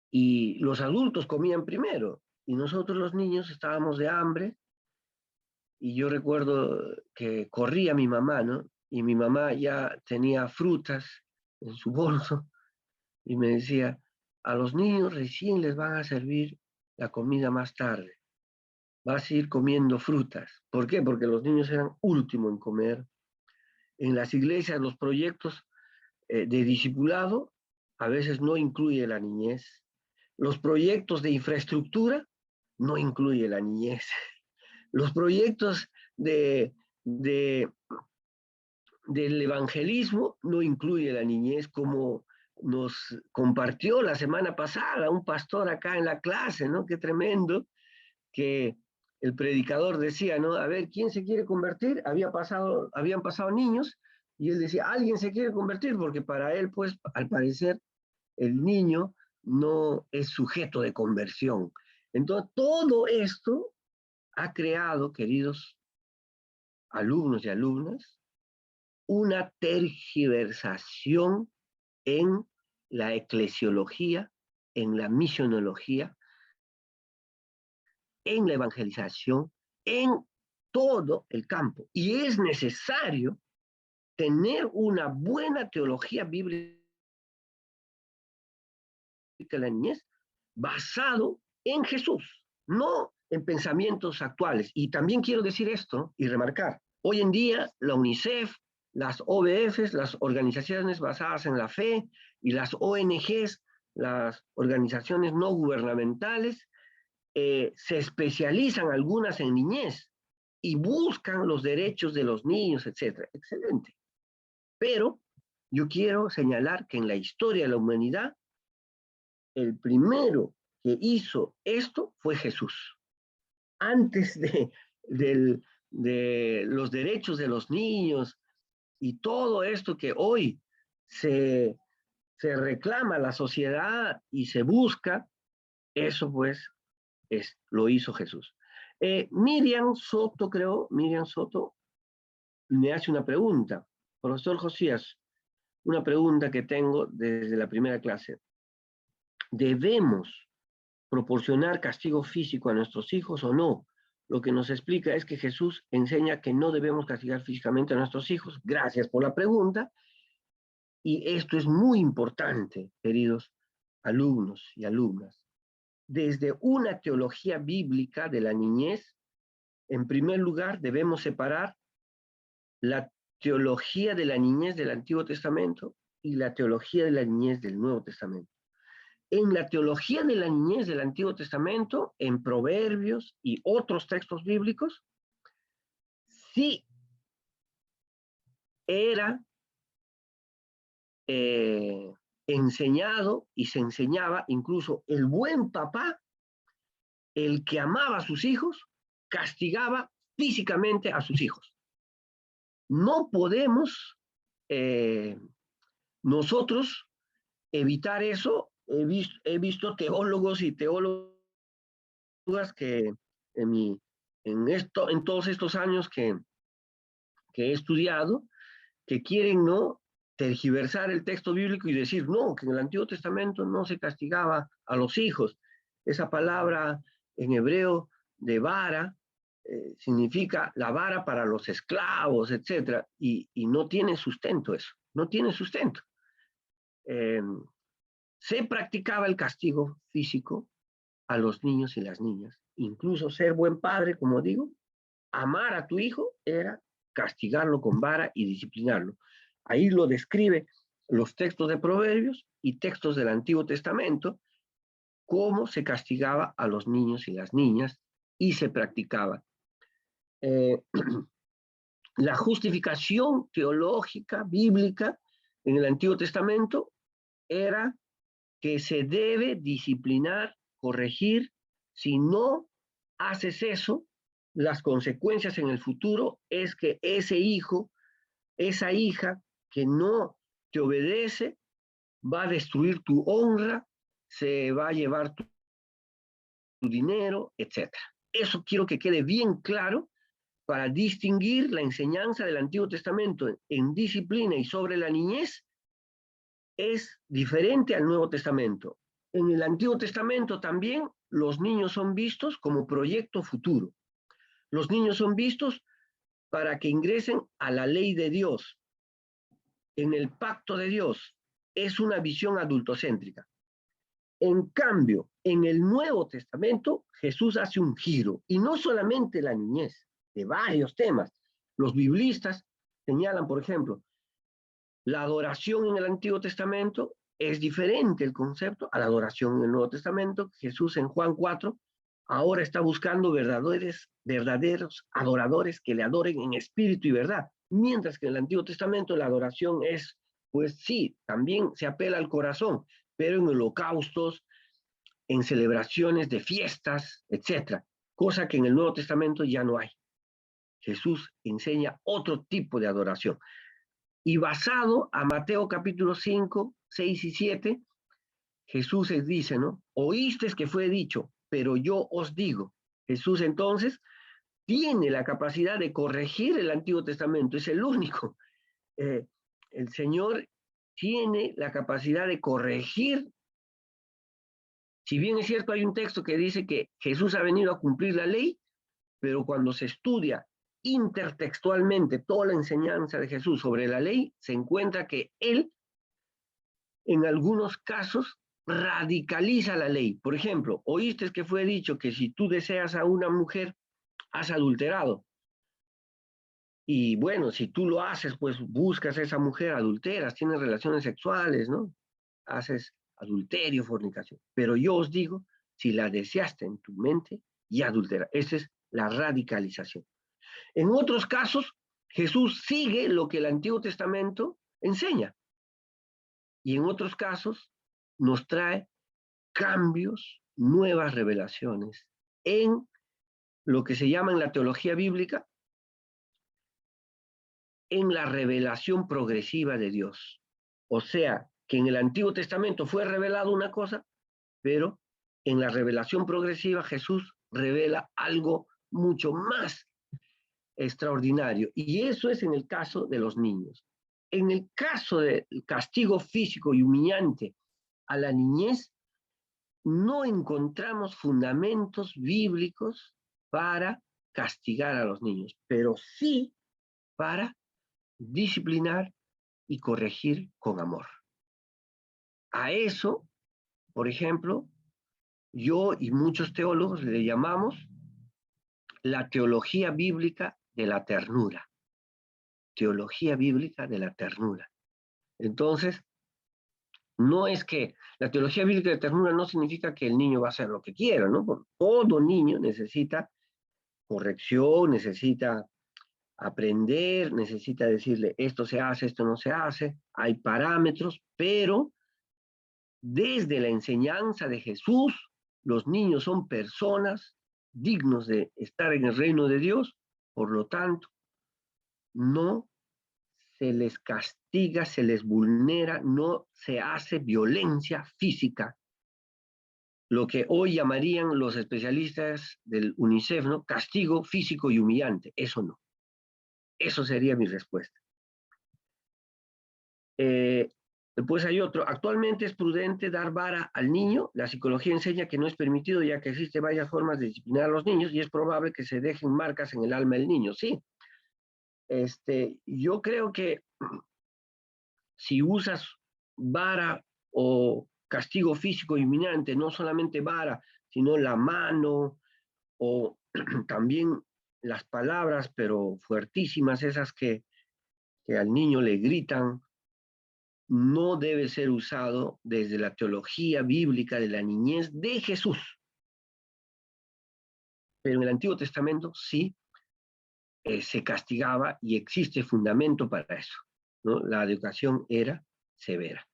Y los adultos comían primero, y nosotros los niños estábamos de hambre, y yo recuerdo que corría mi mamá, ¿no? Y mi mamá ya tenía frutas en su bolso, y me decía, a los niños recién les van a servir la comida más tarde. Vas a ir comiendo frutas. ¿Por qué? Porque los niños eran último en comer. En las iglesias, los proyectos de discipulado a veces no incluye la niñez. Los proyectos de infraestructura no incluye la niñez. Los proyectos del evangelismo no incluye la niñez, como nos compartió la semana pasada un pastor acá en la clase, ¿no? Qué tremendo, que el predicador decía, ¿no? A ver, ¿quién se quiere convertir? Habían pasado niños, y él decía, alguien se quiere convertir, porque para él, pues, al parecer, el niño no es sujeto de conversión. Entonces, todo esto ha creado, queridos alumnos y alumnas, una tergiversación en la eclesiología, en la misionología, en la evangelización, en todo el campo. Y es necesario tener una buena teología bíblica de la niñez basado en Jesús, no en pensamientos actuales. Y también quiero decir esto y remarcar, hoy en día la UNICEF, las OBFs, las organizaciones basadas en la fe, y las ONGs, las organizaciones no gubernamentales, se especializan algunas en niñez, y buscan los derechos de los niños, etc. Excelente. Pero yo quiero señalar que en la historia de la humanidad, el primero que hizo esto fue Jesús. Antes de los derechos de los niños y todo esto que hoy se, se reclama la sociedad y se busca, eso pues lo hizo Jesús. Miriam Soto, creo, Miriam Soto, me hace una pregunta. Profesor Josías, una pregunta que tengo desde la primera clase. ¿Debemos proporcionar castigo físico a nuestros hijos o no? Lo que nos explica es que Jesús enseña que no debemos castigar físicamente a nuestros hijos. Gracias por la pregunta. Y esto es muy importante, queridos alumnos y alumnas. Desde una teología bíblica de la niñez, en primer lugar debemos separar la teología de la niñez del Antiguo Testamento y la teología de la niñez del Nuevo Testamento. En la teología de la niñez del Antiguo Testamento, en Proverbios y otros textos bíblicos, sí era enseñado y se enseñaba, incluso el buen papá, el que amaba a sus hijos, castigaba físicamente a sus hijos. No podemos nosotros evitar eso. He visto teólogos y teólogas que en todos estos años que he estudiado, que quieren no tergiversar el texto bíblico y decir, no, que en el Antiguo Testamento no se castigaba a los hijos. Esa palabra en hebreo de vara significa la vara para los esclavos, etc. Y no tiene sustento eso, no tiene sustento. Se practicaba el castigo físico a los niños y las niñas. Incluso ser buen padre, como digo, amar a tu hijo era castigarlo con vara y disciplinarlo. Ahí lo describe los textos de Proverbios y textos del Antiguo Testamento, cómo se castigaba a los niños y las niñas y se practicaba. La justificación teológica, bíblica, en el Antiguo Testamento era que se debe disciplinar, corregir. Si no haces eso, las consecuencias en el futuro es que ese hijo, esa hija que no te obedece, va a destruir tu honra, se va a llevar tu dinero, etc. Eso quiero que quede bien claro para distinguir la enseñanza del Antiguo Testamento en disciplina y sobre la niñez es diferente al Nuevo Testamento. En el Antiguo Testamento también los niños son vistos como proyecto futuro. Los niños son vistos para que ingresen a la ley de Dios, en el pacto de Dios. Es una visión adultocéntrica. En cambio, en el Nuevo Testamento, Jesús hace un giro, y no solamente la niñez, de varios temas. Los biblistas señalan, por ejemplo, la adoración en el Antiguo Testamento es diferente el concepto a la adoración en el Nuevo Testamento. Jesús en Juan 4 ahora está buscando verdaderos adoradores que le adoren en espíritu y verdad, mientras que en el Antiguo Testamento la adoración es, pues sí, también se apela al corazón, pero en holocaustos, en celebraciones de fiestas, etc., cosa que en el Nuevo Testamento ya no hay. Jesús enseña otro tipo de adoración. Y basado a Mateo capítulo 5, 6 y 7, Jesús les dice, ¿no? Oísteis que fue dicho, pero yo os digo. Jesús entonces tiene la capacidad de corregir el Antiguo Testamento, es el único. El Señor tiene la capacidad de corregir. Si bien es cierto, hay un texto que dice que Jesús ha venido a cumplir la ley, pero cuando se estudia intertextualmente toda la enseñanza de Jesús sobre la ley, se encuentra que Él, en algunos casos, radicaliza la ley. Por ejemplo, oíste que fue dicho que si tú deseas a una mujer, has adulterado. Y bueno, si tú lo haces, pues buscas a esa mujer, adulteras, tienes relaciones sexuales, ¿no? Haces adulterio, fornicación. Pero yo os digo, si la deseaste en tu mente, ya adultera. Esa es la radicalización. En otros casos, Jesús sigue lo que el Antiguo Testamento enseña. Y en otros casos, nos trae cambios, nuevas revelaciones en lo que se llama en la teología bíblica, en la revelación progresiva de Dios. O sea, que en el Antiguo Testamento fue revelado una cosa, pero en la revelación progresiva Jesús revela algo mucho más extraordinario. Y eso es en el caso de los niños. En el caso del castigo físico y humillante a la niñez, no encontramos fundamentos bíblicos para castigar a los niños, pero sí para disciplinar y corregir con amor. A eso, por ejemplo, yo y muchos teólogos le llamamos la teología bíblica de la ternura. Teología bíblica de la ternura. Entonces, no es que la teología bíblica de ternura no significa que el niño va a hacer lo que quiera, ¿no? Porque todo niño necesita corrección, necesita aprender, necesita decirle esto se hace, esto no se hace, hay parámetros, pero desde la enseñanza de Jesús, los niños son personas dignos de estar en el reino de Dios, por lo tanto, no se les castiga, se les vulnera, no se hace violencia física, lo que hoy llamarían los especialistas del UNICEF, ¿no? Castigo físico y humillante. Eso no. Eso sería mi respuesta. Después hay otro. Actualmente es prudente dar vara al niño. La psicología enseña que no es permitido, ya que existen varias formas de disciplinar a los niños y es probable que se dejen marcas en el alma del niño. Sí. Yo creo que si usas vara o castigo físico inminente, no solamente vara, sino la mano o también las palabras, pero fuertísimas, esas que al niño le gritan, no debe ser usado desde la teología bíblica de la niñez de Jesús. Pero en el Antiguo Testamento sí se castigaba y existe fundamento para eso, ¿no? La educación era severa.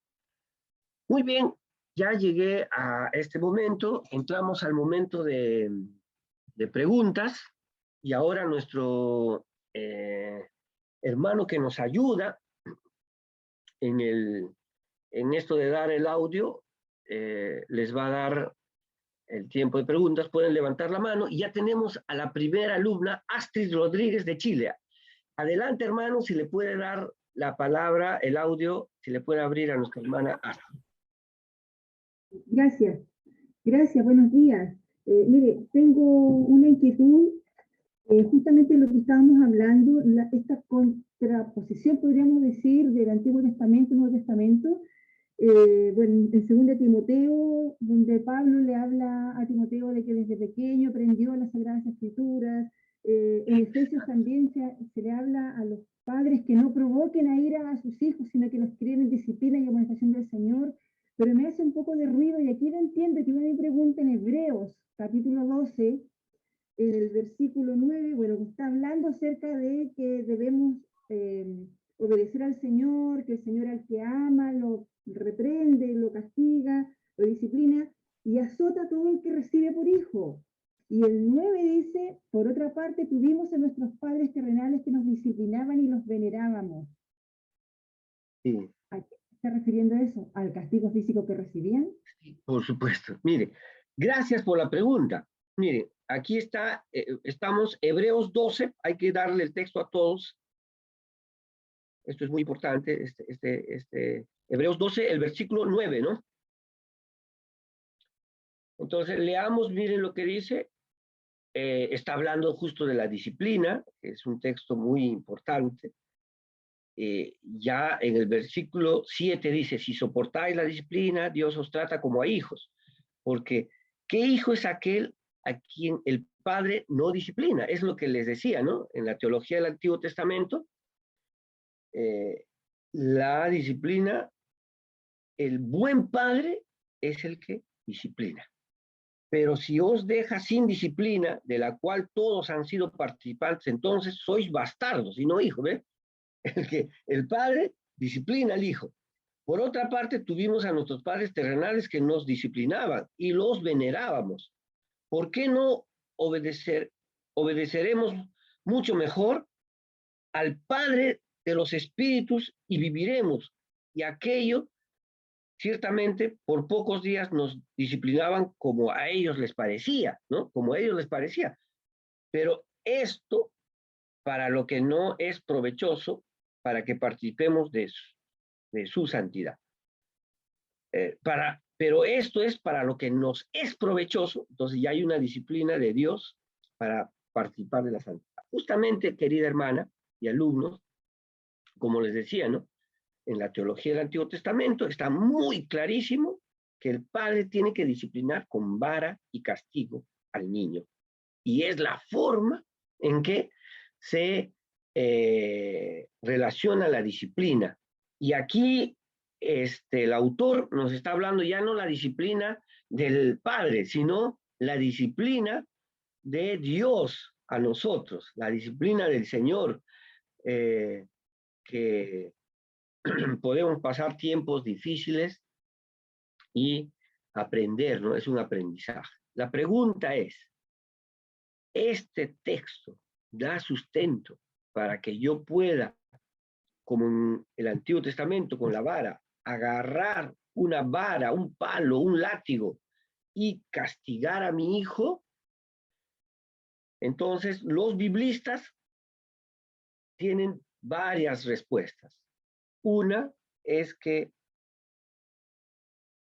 Muy bien, ya llegué a este momento, entramos al momento de preguntas y ahora nuestro hermano que nos ayuda en esto de dar el audio, les va a dar el tiempo de preguntas, pueden levantar la mano y ya tenemos a la primera alumna, Astrid Rodríguez de Chile. Adelante, hermano, si le puede dar la palabra, el audio, si le puede abrir a nuestra hermana Astrid. Gracias, gracias, buenos días. Mire, tengo una inquietud, justamente lo que estábamos hablando, esta contraposición, podríamos decir, del Antiguo Testamento y Nuevo Testamento. Bueno, en 2 Timoteo, donde Pablo le habla a Timoteo de que desde pequeño aprendió las Sagradas Escrituras. En Efesios también se le habla a los padres que no provoquen a ira a sus hijos, sino que los críen en disciplina y amonestación del Señor. Pero me hace un poco de ruido, y aquí no entiendo, que me pregunta en Hebreos, capítulo 12, en el versículo 9, bueno, está hablando acerca de que debemos obedecer al Señor, que el Señor al que ama lo reprende, lo castiga, lo disciplina y azota a todo el que recibe por hijo. Y el 9 dice, por otra parte, tuvimos a nuestros padres terrenales que nos disciplinaban y los venerábamos. Sí. ¿A qué se está refiriendo eso? ¿Al castigo físico que recibían? Por supuesto. Mire, gracias por la pregunta. Mire, aquí está, estamos, Hebreos 12, hay que darle el texto a todos. Esto es muy importante, Hebreos 12, el versículo 9, ¿no? Entonces, leamos, miren lo que dice. Está hablando justo de la disciplina, que es un texto muy importante. Ya en el versículo 7 dice, si soportáis la disciplina, Dios os trata como a hijos. Porque, ¿qué hijo es aquel a quien el padre no disciplina? Es lo que les decía, ¿no? En la teología del Antiguo Testamento, la disciplina, el buen padre es el que disciplina. Pero si os deja sin disciplina, de la cual todos han sido participantes, entonces sois bastardos y no hijos, ¿ves? El padre disciplina al hijo. Por otra parte, tuvimos a nuestros padres terrenales que nos disciplinaban y los venerábamos. ¿Por qué no obedeceremos mucho mejor al Padre de los Espíritus y viviremos? Y aquello, ciertamente, por pocos días nos disciplinaban como a ellos les parecía, ¿no? Como a ellos les parecía. Pero esto, para lo que no es provechoso, para que participemos de su santidad. Pero esto es para lo que nos es provechoso, entonces ya hay una disciplina de Dios para participar de la santidad. Justamente, querida hermana y alumnos, como les decía, ¿no? En la teología del Antiguo Testamento está muy clarísimo que el padre tiene que disciplinar con vara y castigo al niño. Y es la forma en que se relaciona la disciplina. Y aquí el autor nos está hablando ya no la disciplina del padre, sino la disciplina de Dios a nosotros, la disciplina del Señor, que podemos pasar tiempos difíciles y aprender, ¿no? Es un aprendizaje. La pregunta es, ¿este texto da sustento para que yo pueda, como en el Antiguo Testamento, con la vara, agarrar una vara, un palo, un látigo y castigar a mi hijo? Entonces, los biblistas tienen varias respuestas. Una es que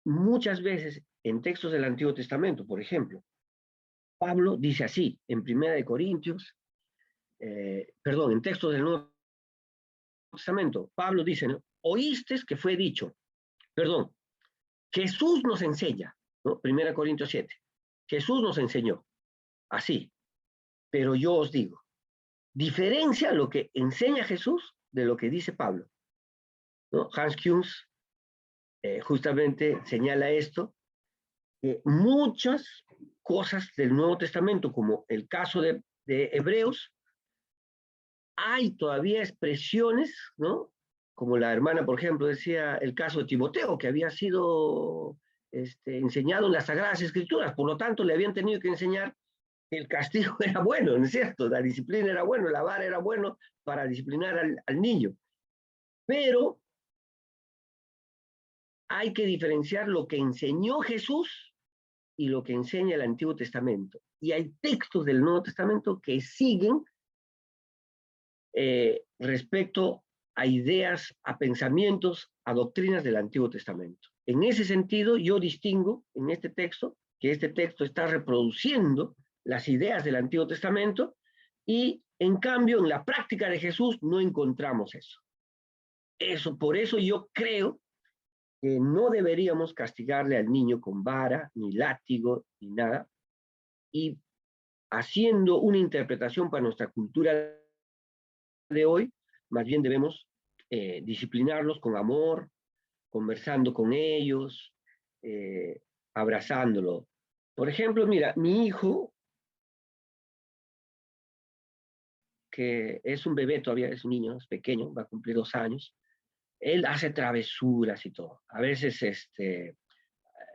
muchas veces en textos del Antiguo Testamento, por ejemplo, Pablo dice así, en Primera de Corintios, en textos del Nuevo Testamento, Pablo dice, ¿no? Oíste que fue dicho, perdón, Jesús nos enseña, ¿no? 1 Corintios 7, Jesús nos enseñó, así, pero yo os digo, diferencia lo que enseña Jesús de lo que dice Pablo, ¿no? Hans Küng justamente señala esto, que muchas cosas del Nuevo Testamento, como el caso de Hebreos, hay todavía expresiones, ¿no? Como la hermana, por ejemplo, decía el caso de Timoteo, que había sido enseñado en las Sagradas Escrituras, por lo tanto le habían tenido que enseñar que el castigo era bueno, ¿no es cierto? La disciplina era bueno, la vara era bueno para disciplinar al niño. Pero hay que diferenciar lo que enseñó Jesús y lo que enseña el Antiguo Testamento. Y hay textos del Nuevo Testamento que siguen respecto a ideas, a pensamientos, a doctrinas del Antiguo Testamento. En ese sentido, yo distingo en este texto que este texto está reproduciendo las ideas del Antiguo Testamento y, en cambio, en la práctica de Jesús no encontramos eso. Por eso yo creo que no deberíamos castigarle al niño con vara, ni látigo, ni nada, y haciendo una interpretación para nuestra cultura de hoy, más bien debemos disciplinarlos con amor, conversando con ellos, abrazándolo. Por ejemplo, mira, mi hijo, que es un bebé todavía, es un niño, es pequeño, va a cumplir 2 años, él hace travesuras y todo. A veces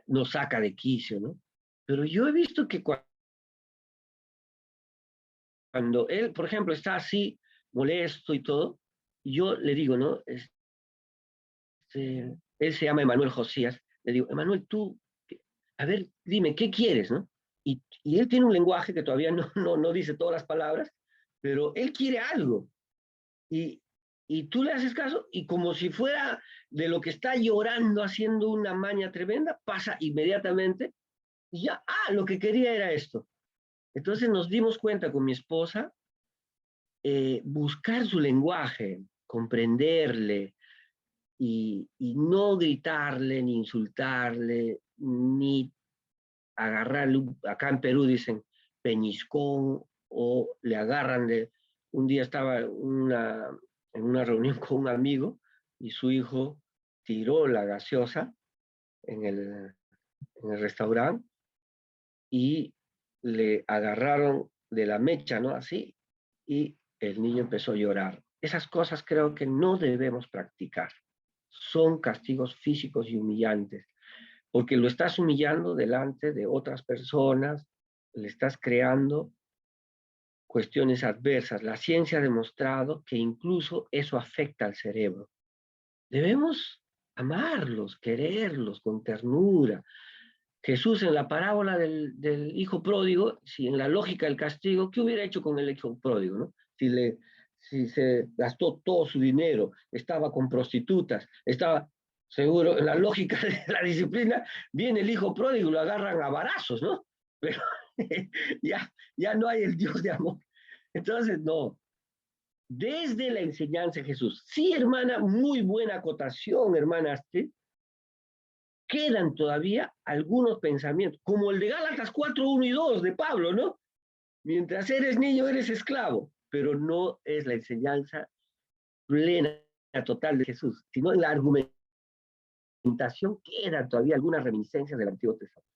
nos saca de quicio, ¿no? Pero yo he visto que cuando él, por ejemplo, está así, molesto y todo, yo le digo, ¿no? Él se llama Emanuel Josías, le digo, Emanuel, tú, a ver, dime, ¿qué quieres, no? Y él tiene un lenguaje que todavía no dice todas las palabras, pero él quiere algo. Y, y tú le haces caso y como si fuera de lo que está llorando, haciendo una maña tremenda, pasa inmediatamente y ya, lo que quería era esto. Entonces nos dimos cuenta con mi esposa, buscar su lenguaje, comprenderle, y no gritarle, ni insultarle, ni agarrarle, acá en Perú dicen peñiscón, o le agarran de, un día estaba en una reunión con un amigo y su hijo tiró la gaseosa en el restaurante y le agarraron de la mecha, ¿no? Así, y el niño empezó a llorar. Esas cosas creo que no debemos practicar. Son castigos físicos y humillantes, porque lo estás humillando delante de otras personas, le estás creando cuestiones adversas. La ciencia ha demostrado que incluso eso afecta al cerebro. Debemos amarlos, quererlos con ternura. Jesús en la parábola del hijo pródigo, si en la lógica del castigo, ¿qué hubiera hecho con el hijo pródigo, no? Si se gastó todo su dinero, estaba con prostitutas, estaba seguro, en la lógica de la disciplina, viene el hijo pródigo y lo agarran a varazos, ¿no? Pero ya no hay el Dios de amor. Entonces, no, desde la enseñanza de Jesús. Sí, hermana, muy buena acotación, hermana Astrid. Quedan todavía algunos pensamientos, como el de Gálatas 4, 1 y 2 de Pablo, ¿no? Mientras eres niño, eres esclavo, pero no es la enseñanza plena, total de Jesús, sino en la argumentación quedan todavía algunas reminiscencias del Antiguo Testamento.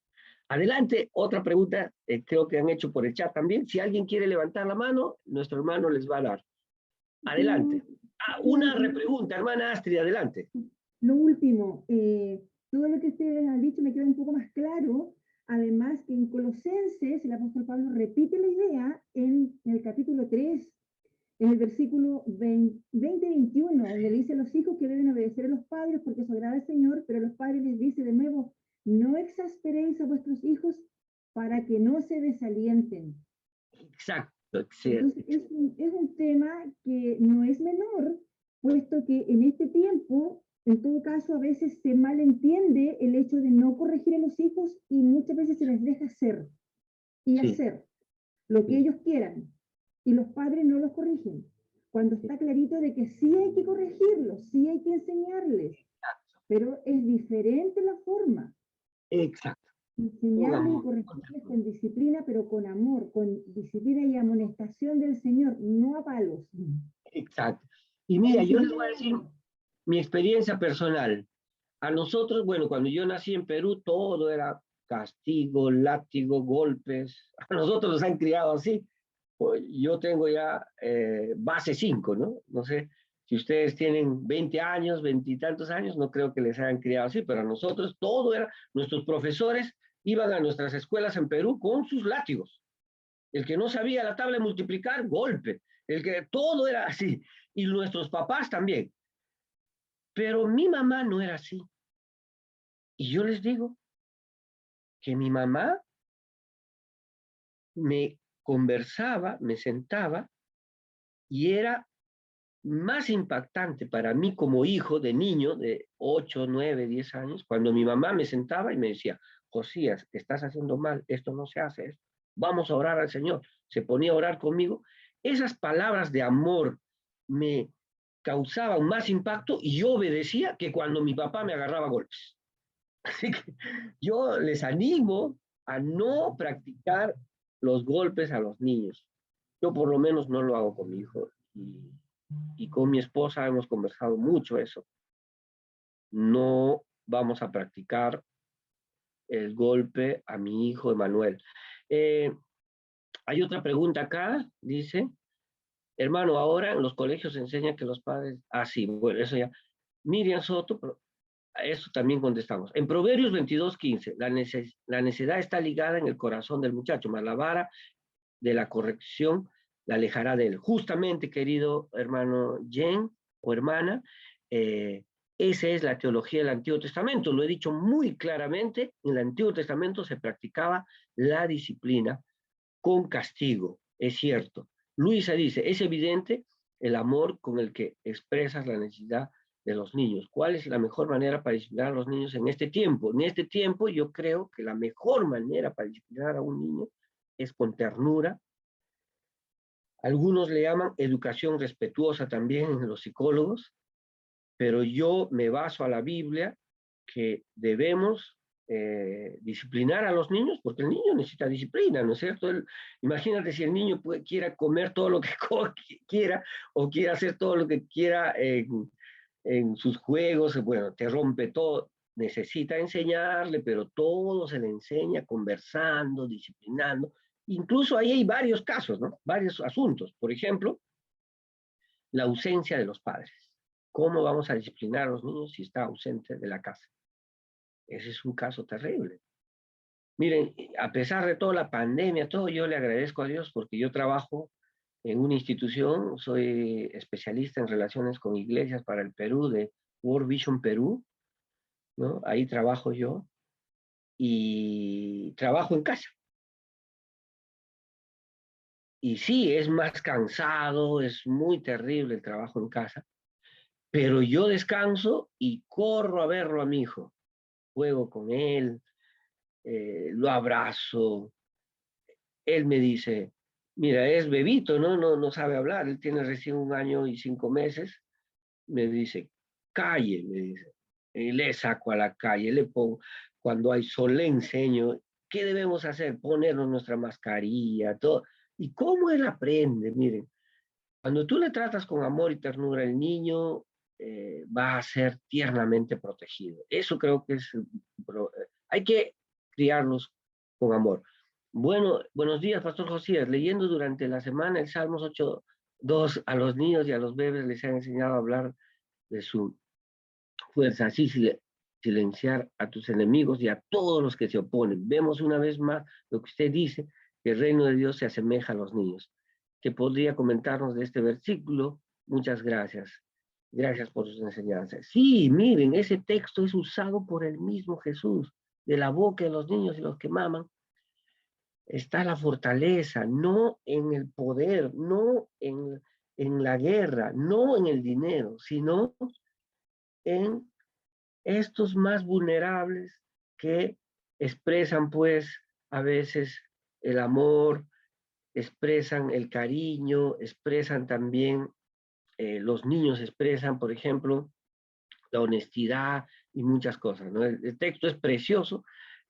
Adelante, otra pregunta, creo que han hecho por el chat también. Si alguien quiere levantar la mano, nuestro hermano les va a dar. Adelante. Una repregunta, hermana Astrid, adelante. Lo último, todo lo que ustedes han dicho me queda un poco más claro. Además, que en Colosenses el apóstol Pablo repite la idea en el capítulo 3, en el versículo 20-21, donde dice a los hijos que deben obedecer a los padres porque eso agrada al Señor, pero los padres les dice de nuevo, no exasperéis a vuestros hijos para que no se desalienten. Exacto. Entonces, es un tema que no es menor, puesto que en este tiempo, en todo caso, a veces se malentiende el hecho de no corregir a los hijos y muchas veces se les deja hacer y hacer lo que ellos quieran y los padres no los corrigen. Cuando está clarito de que sí hay que corregirlos, sí hay que enseñarles, pero es diferente la forma. Exacto. Enseñarles y corregirles con disciplina, pero con amor, con disciplina y amonestación del Señor, no a palos. Exacto. Y mira, yo les voy a decir mi experiencia personal. A nosotros, bueno, cuando yo nací en Perú, todo era castigo, látigo, golpes. A nosotros nos han criado así. Pues yo tengo ya base 5, ¿no? No sé si ustedes tienen 20 años, 20 y tantos años, no creo que les hayan criado así, pero a nosotros todo era, nuestros profesores iban a nuestras escuelas en Perú con sus látigos. El que no sabía la tabla de multiplicar, golpe. El que todo era así. Y nuestros papás también. Pero mi mamá no era así. Y yo les digo que mi mamá me conversaba, me sentaba y era más impactante para mí como hijo de niño de 8, 9, 10 años, cuando mi mamá me sentaba y me decía, Josías, estás haciendo mal, esto no se hace, vamos a orar al Señor. Se ponía a orar conmigo. Esas palabras de amor me causaban más impacto y yo obedecía que cuando mi papá me agarraba golpes. Así que yo les animo a no practicar los golpes a los niños. Yo por lo menos no lo hago con mi hijo y con mi esposa hemos conversado mucho eso. No vamos a practicar el golpe a mi hijo Emanuel. Hay otra pregunta acá, dice, hermano, ahora en los colegios se enseña que los padres, sí, bueno, eso ya. Miriam Soto, a eso también contestamos. En Proverbios 22:15, la necedad está ligada en el corazón del muchacho, mas la vara de la corrección la alejará de él. Justamente, querido hermano Jen o hermana, esa es la teología del Antiguo Testamento. Lo he dicho muy claramente, en el Antiguo Testamento se practicaba la disciplina con castigo, es cierto. Luisa dice, es evidente el amor con el que expresas la necesidad de los niños. ¿Cuál es la mejor manera para disciplinar a los niños en este tiempo? En este tiempo yo creo que la mejor manera para disciplinar a un niño es con ternura. Algunos le llaman educación respetuosa también los psicólogos, pero yo me baso a la Biblia que debemos disciplinar a los niños, porque el niño necesita disciplina, ¿no es cierto? Imagínate si el niño quiera comer todo lo que quiera o quiera hacer todo lo que quiera en sus juegos, bueno, te rompe todo. necesita enseñarle, pero todo se le enseña conversando, disciplinando. Incluso ahí hay varios casos, ¿no? Varios asuntos. Por ejemplo, la ausencia de los padres. ¿Cómo vamos a disciplinar a los niños si está ausente de la casa? Ese es un caso terrible. Miren, a pesar de toda la pandemia, todo, yo le agradezco a Dios porque yo trabajo en una institución, soy especialista en relaciones con iglesias para el Perú, de World Vision Perú, ¿no? Ahí trabajo yo y trabajo en casa. Y sí, es más cansado, es muy terrible el trabajo en casa, pero yo descanso y corro a verlo a mi hijo, juego con él, lo abrazo, él me dice, mira, es bebito, ¿no? No sabe hablar, él tiene recién 1 año y 5 meses, me dice, calle, me dice, y le saco a la calle, le pongo, cuando hay sol le enseño, ¿qué debemos hacer? Ponernos nuestra mascarilla, todo. ¿Y cómo él aprende? Miren, cuando tú le tratas con amor y ternura, el niño va a ser tiernamente protegido. Eso creo que es, hay que criarlos con amor. Bueno, buenos días, Pastor Josías. Leyendo durante la semana el Salmos 8:2, a los niños y a los bebés les han enseñado a hablar de su fuerza, así silenciar a tus enemigos y a todos los que se oponen. Vemos una vez más lo que usted dice, que el reino de Dios se asemeja a los niños. ¿Qué podría comentarnos de este versículo? Muchas gracias. Gracias por sus enseñanzas. Sí, miren, ese texto es usado por el mismo Jesús. De la boca de los niños y los que maman está la fortaleza, no en el poder, no en la guerra, no en el dinero, sino en estos más vulnerables que expresan pues a veces el amor, expresan el cariño, expresan también, los niños expresan, por ejemplo, la honestidad y muchas cosas, ¿no? El texto es precioso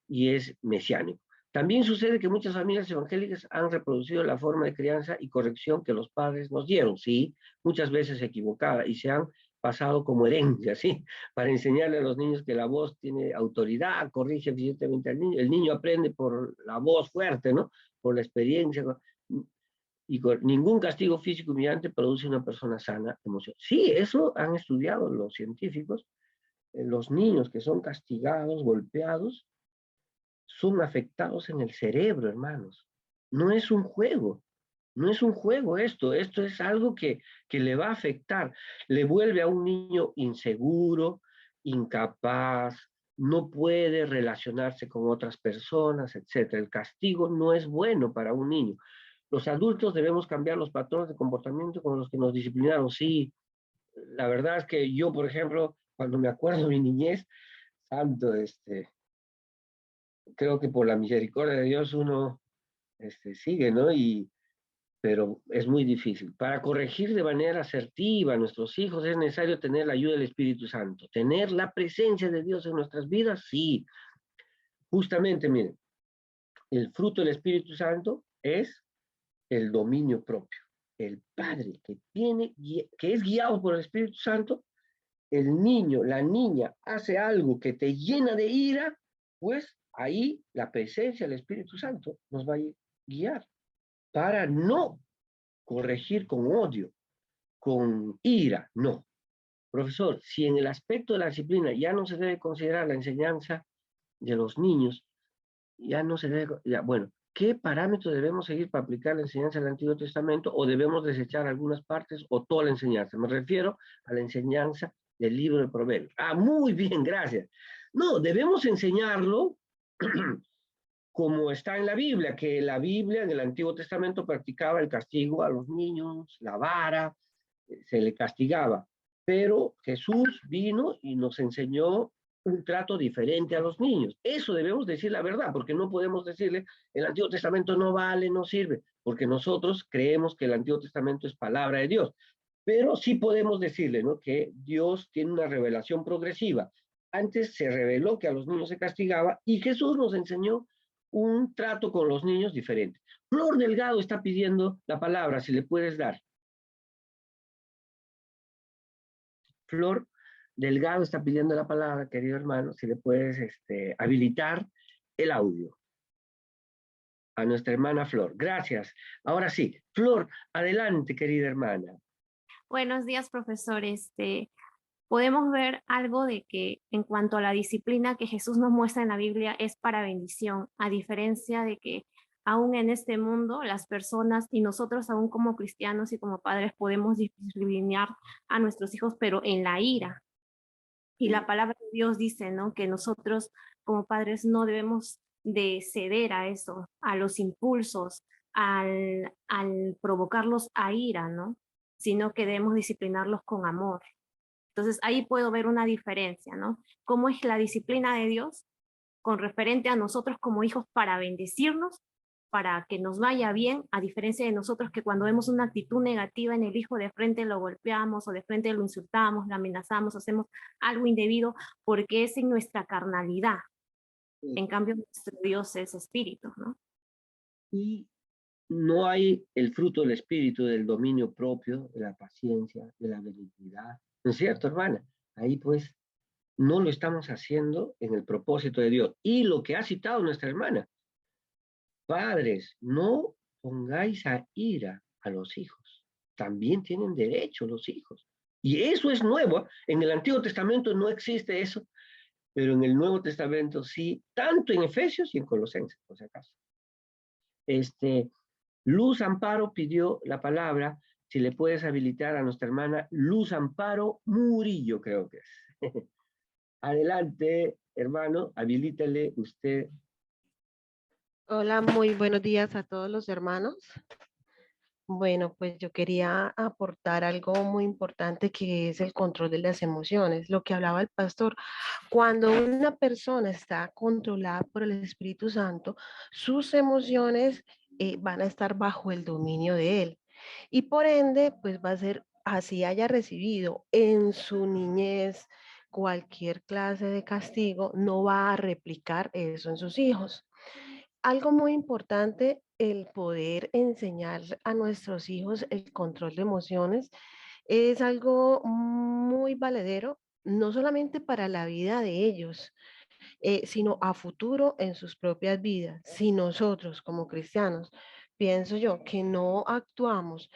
y es mesiánico. También sucede que muchas familias evangélicas han reproducido la forma de crianza y corrección que los padres nos dieron, sí, muchas veces equivocada, y se han pasado como herencia, ¿sí? Para enseñarle a los niños que la voz tiene autoridad, corrige eficientemente al niño. El niño aprende por la voz fuerte, ¿no? Por la experiencia. Y ningún castigo físico humillante produce una persona sana emocional. Sí, eso han estudiado los científicos. Los niños que son castigados, golpeados, son afectados en el cerebro, hermanos. No es un juego, no es un juego esto es algo que le va a afectar. Le vuelve a un niño inseguro, incapaz, no puede relacionarse con otras personas, etc. El castigo no es bueno para un niño. Los adultos debemos cambiar los patrones de comportamiento con los que nos disciplinaron. Sí, la verdad es que yo, por ejemplo, cuando me acuerdo de mi niñez, santo, creo que por la misericordia de Dios uno sigue, ¿no? Pero es muy difícil. Para corregir de manera asertiva a nuestros hijos es necesario tener la ayuda del Espíritu Santo. Tener la presencia de Dios en nuestras vidas, sí. Justamente, miren, el fruto del Espíritu Santo es el dominio propio. El padre que es guiado por el Espíritu Santo, el niño, la niña hace algo que te llena de ira, pues ahí la presencia del Espíritu Santo nos va a guiar para no corregir con odio, con ira, no. Profesor, si en el aspecto de la disciplina ya no se debe considerar la enseñanza de los niños, ya no se debe, ya, bueno, ¿qué parámetros debemos seguir para aplicar la enseñanza del Antiguo Testamento o debemos desechar algunas partes o toda la enseñanza? Me refiero a la enseñanza del libro de Proverbios. Ah, muy bien, gracias. No, debemos enseñarlo como está en la Biblia, que la Biblia en el Antiguo Testamento practicaba el castigo a los niños, la vara, se le castigaba. Pero Jesús vino y nos enseñó un trato diferente a los niños. Eso debemos decir la verdad, porque no podemos decirle, el Antiguo Testamento no vale, no sirve, porque nosotros creemos que el Antiguo Testamento es palabra de Dios. Pero sí podemos decirle, ¿no?, que Dios tiene una revelación progresiva. Antes se reveló que a los niños se castigaba y Jesús nos enseñó un trato con los niños diferente. Flor Delgado está pidiendo la palabra, si le puedes dar. Flor Delgado está pidiendo la palabra, querido hermano, si le puedes habilitar el audio a nuestra hermana Flor. Gracias. Ahora sí, Flor, adelante, querida hermana. Buenos días, profesor. Podemos ver algo de que en cuanto a la disciplina que Jesús nos muestra en la Biblia es para bendición, a diferencia de que aún en este mundo las personas y nosotros aún como cristianos y como padres podemos disciplinar a nuestros hijos, pero en la ira. Y la palabra de Dios dice, ¿no? Que nosotros como padres no debemos de ceder a eso, a los impulsos, al provocarlos a ira, ¿no? Sino que debemos disciplinarlos con amor. Entonces ahí puedo ver una diferencia, ¿no? ¿Cómo es la disciplina de Dios con referente a nosotros como hijos para bendecirnos, para que nos vaya bien, a diferencia de nosotros que cuando vemos una actitud negativa en el hijo de frente lo golpeamos o de frente lo insultamos, lo amenazamos, hacemos algo indebido porque es en nuestra carnalidad. En cambio, nuestro Dios es espíritu, ¿no? Y no hay el fruto del espíritu, del dominio propio, de la paciencia, de la benignidad. ¿No es cierto, hermana? Ahí pues no lo estamos haciendo en el propósito de Dios. Y lo que ha citado nuestra hermana, padres, no pongáis a ira a los hijos. También tienen derecho los hijos. Y eso es nuevo. En el Antiguo Testamento no existe eso, pero en el Nuevo Testamento sí, tanto en Efesios y en Colosenses, por si acaso. Luz Amparo pidió la palabra, si le puedes habilitar a nuestra hermana Luz Amparo Murillo, creo que es. Adelante, hermano, habilítale usted. Hola, muy buenos días a todos los hermanos. Bueno, pues yo quería aportar algo muy importante que es el control de las emociones, lo que hablaba el pastor. Cuando una persona está controlada por el Espíritu Santo, sus emociones van a estar bajo el dominio de él. Y por ende, pues va a ser, así haya recibido en su niñez cualquier clase de castigo, no va a replicar eso en sus hijos. Algo muy importante, el poder enseñar a nuestros hijos el control de emociones, es algo muy valedero, no solamente para la vida de ellos, sino a futuro en sus propias vidas. Si nosotros como cristianos, pienso yo, que no actuamos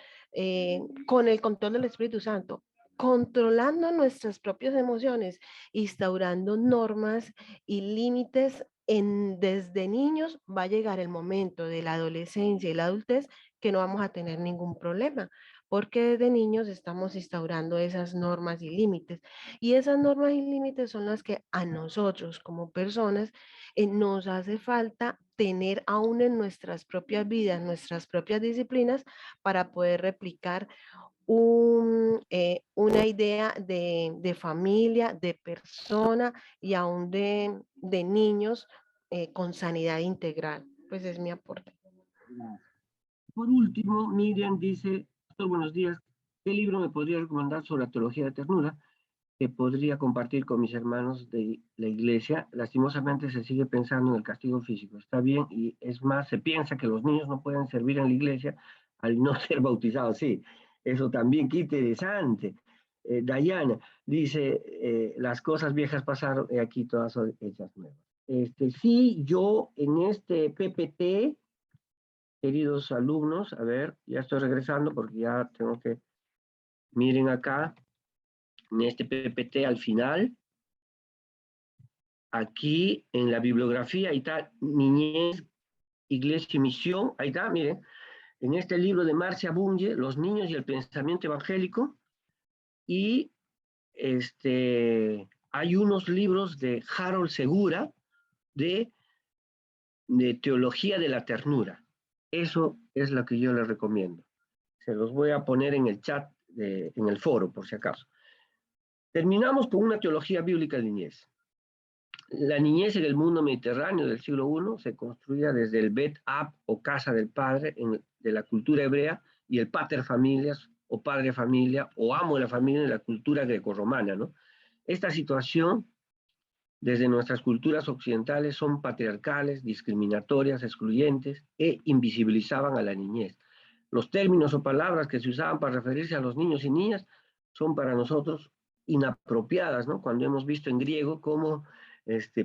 con el control del Espíritu Santo, controlando nuestras propias emociones, instaurando normas y límites desde niños, va a llegar el momento de la adolescencia y la adultez que no vamos a tener ningún problema, porque desde niños estamos instaurando esas normas y límites. Y esas normas y límites son las que a nosotros como personas nos hace falta tener aún en nuestras propias vidas, nuestras propias disciplinas, para poder replicar una idea de familia, de persona y aún de niños con sanidad integral. Pues es mi aporte. Por último, Miriam dice, Pastor, buenos días, ¿qué libro me podría recomendar sobre la teología de ternura que podría compartir con mis hermanos de la iglesia? Lastimosamente se sigue pensando en el castigo físico. Está bien, y es más, se piensa que los niños no pueden servir en la iglesia al no ser bautizados. Sí, eso también, qué interesante. Dayana dice, las cosas viejas pasaron y aquí todas son hechas nuevas. Sí, yo en este PPT, queridos alumnos, a ver, ya estoy regresando porque ya tengo que, miren acá, en este PPT al final, aquí en la bibliografía, ahí está Niñez, Iglesia y Misión, ahí está, miren, en este libro de Marcia Bunge, Los niños y el pensamiento evangélico, y hay unos libros de Harold Segura de teología de la ternura. Eso es lo que yo les recomiendo. Se los voy a poner en el chat, en el foro, por si acaso. Terminamos con una teología bíblica de niñez. La niñez en el mundo mediterráneo del siglo I se construía desde el Bet Ab o casa del padre de la cultura hebrea y el pater familias o padre familia o amo de la familia en la cultura grecorromana, ¿no? Esta situación desde nuestras culturas occidentales son patriarcales, discriminatorias, excluyentes e invisibilizaban a la niñez. Los términos o palabras que se usaban para referirse a los niños y niñas son para nosotros inapropiadas, ¿no? Cuando hemos visto en griego cómo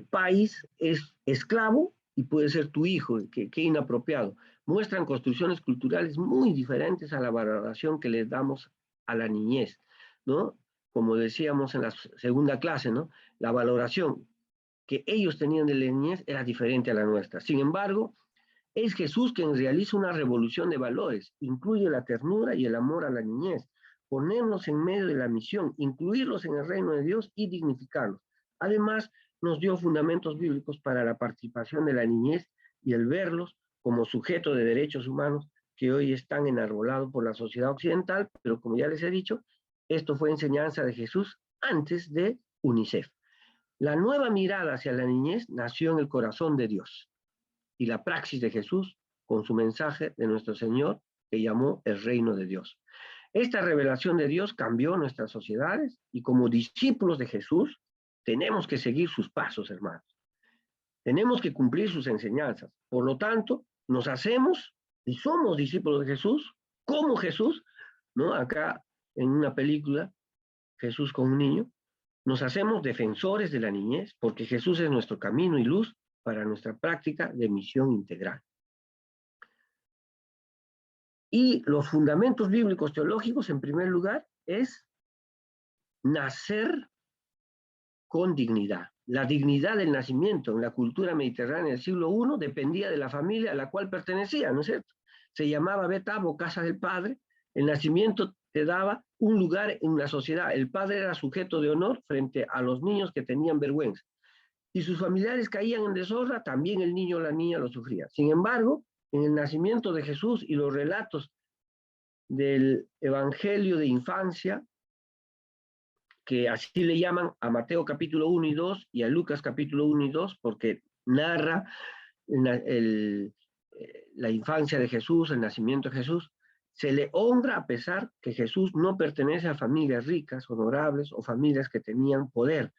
país es esclavo y puede ser tu hijo, qué inapropiado. Muestran construcciones culturales muy diferentes a la valoración que les damos a la niñez, ¿no? Como decíamos en la segunda clase, ¿no? La valoración que ellos tenían de la niñez era diferente a la nuestra. Sin embargo, es Jesús quien realiza una revolución de valores, incluye la ternura y el amor a la niñez, ponernos en medio de la misión, incluirlos en el reino de Dios y dignificarlos. Además, nos dio fundamentos bíblicos para la participación de la niñez y el verlos como sujeto de derechos humanos que hoy están enarbolados por la sociedad occidental, pero como ya les he dicho, esto fue enseñanza de Jesús antes de UNICEF. La nueva mirada hacia la niñez nació en el corazón de Dios y la praxis de Jesús con su mensaje de nuestro Señor que llamó el reino de Dios. Esta revelación de Dios cambió nuestras sociedades y como discípulos de Jesús tenemos que seguir sus pasos, hermanos. Tenemos que cumplir sus enseñanzas. Por lo tanto, nos hacemos y somos discípulos de Jesús, como Jesús, ¿no? Acá en una película, Jesús con un niño, nos hacemos defensores de la niñez porque Jesús es nuestro camino y luz para nuestra práctica de misión integral. Y los fundamentos bíblicos teológicos, en primer lugar, es nacer con dignidad. La dignidad del nacimiento en la cultura mediterránea del siglo I dependía de la familia a la cual pertenecía, ¿no es cierto? Se llamaba Betab o casa del padre. El nacimiento te daba un lugar en la sociedad. El padre era sujeto de honor frente a los niños que tenían vergüenza. Si sus familiares caían en deshonra, también el niño o la niña lo sufría. Sin embargo, en el nacimiento de Jesús y los relatos del Evangelio de infancia, que así le llaman a Mateo capítulo 1 y 2 y a Lucas capítulo 1 y 2, porque narra la infancia de Jesús, el nacimiento de Jesús, se le honra a pesar que Jesús no pertenece a familias ricas, honorables o familias que tenían poder.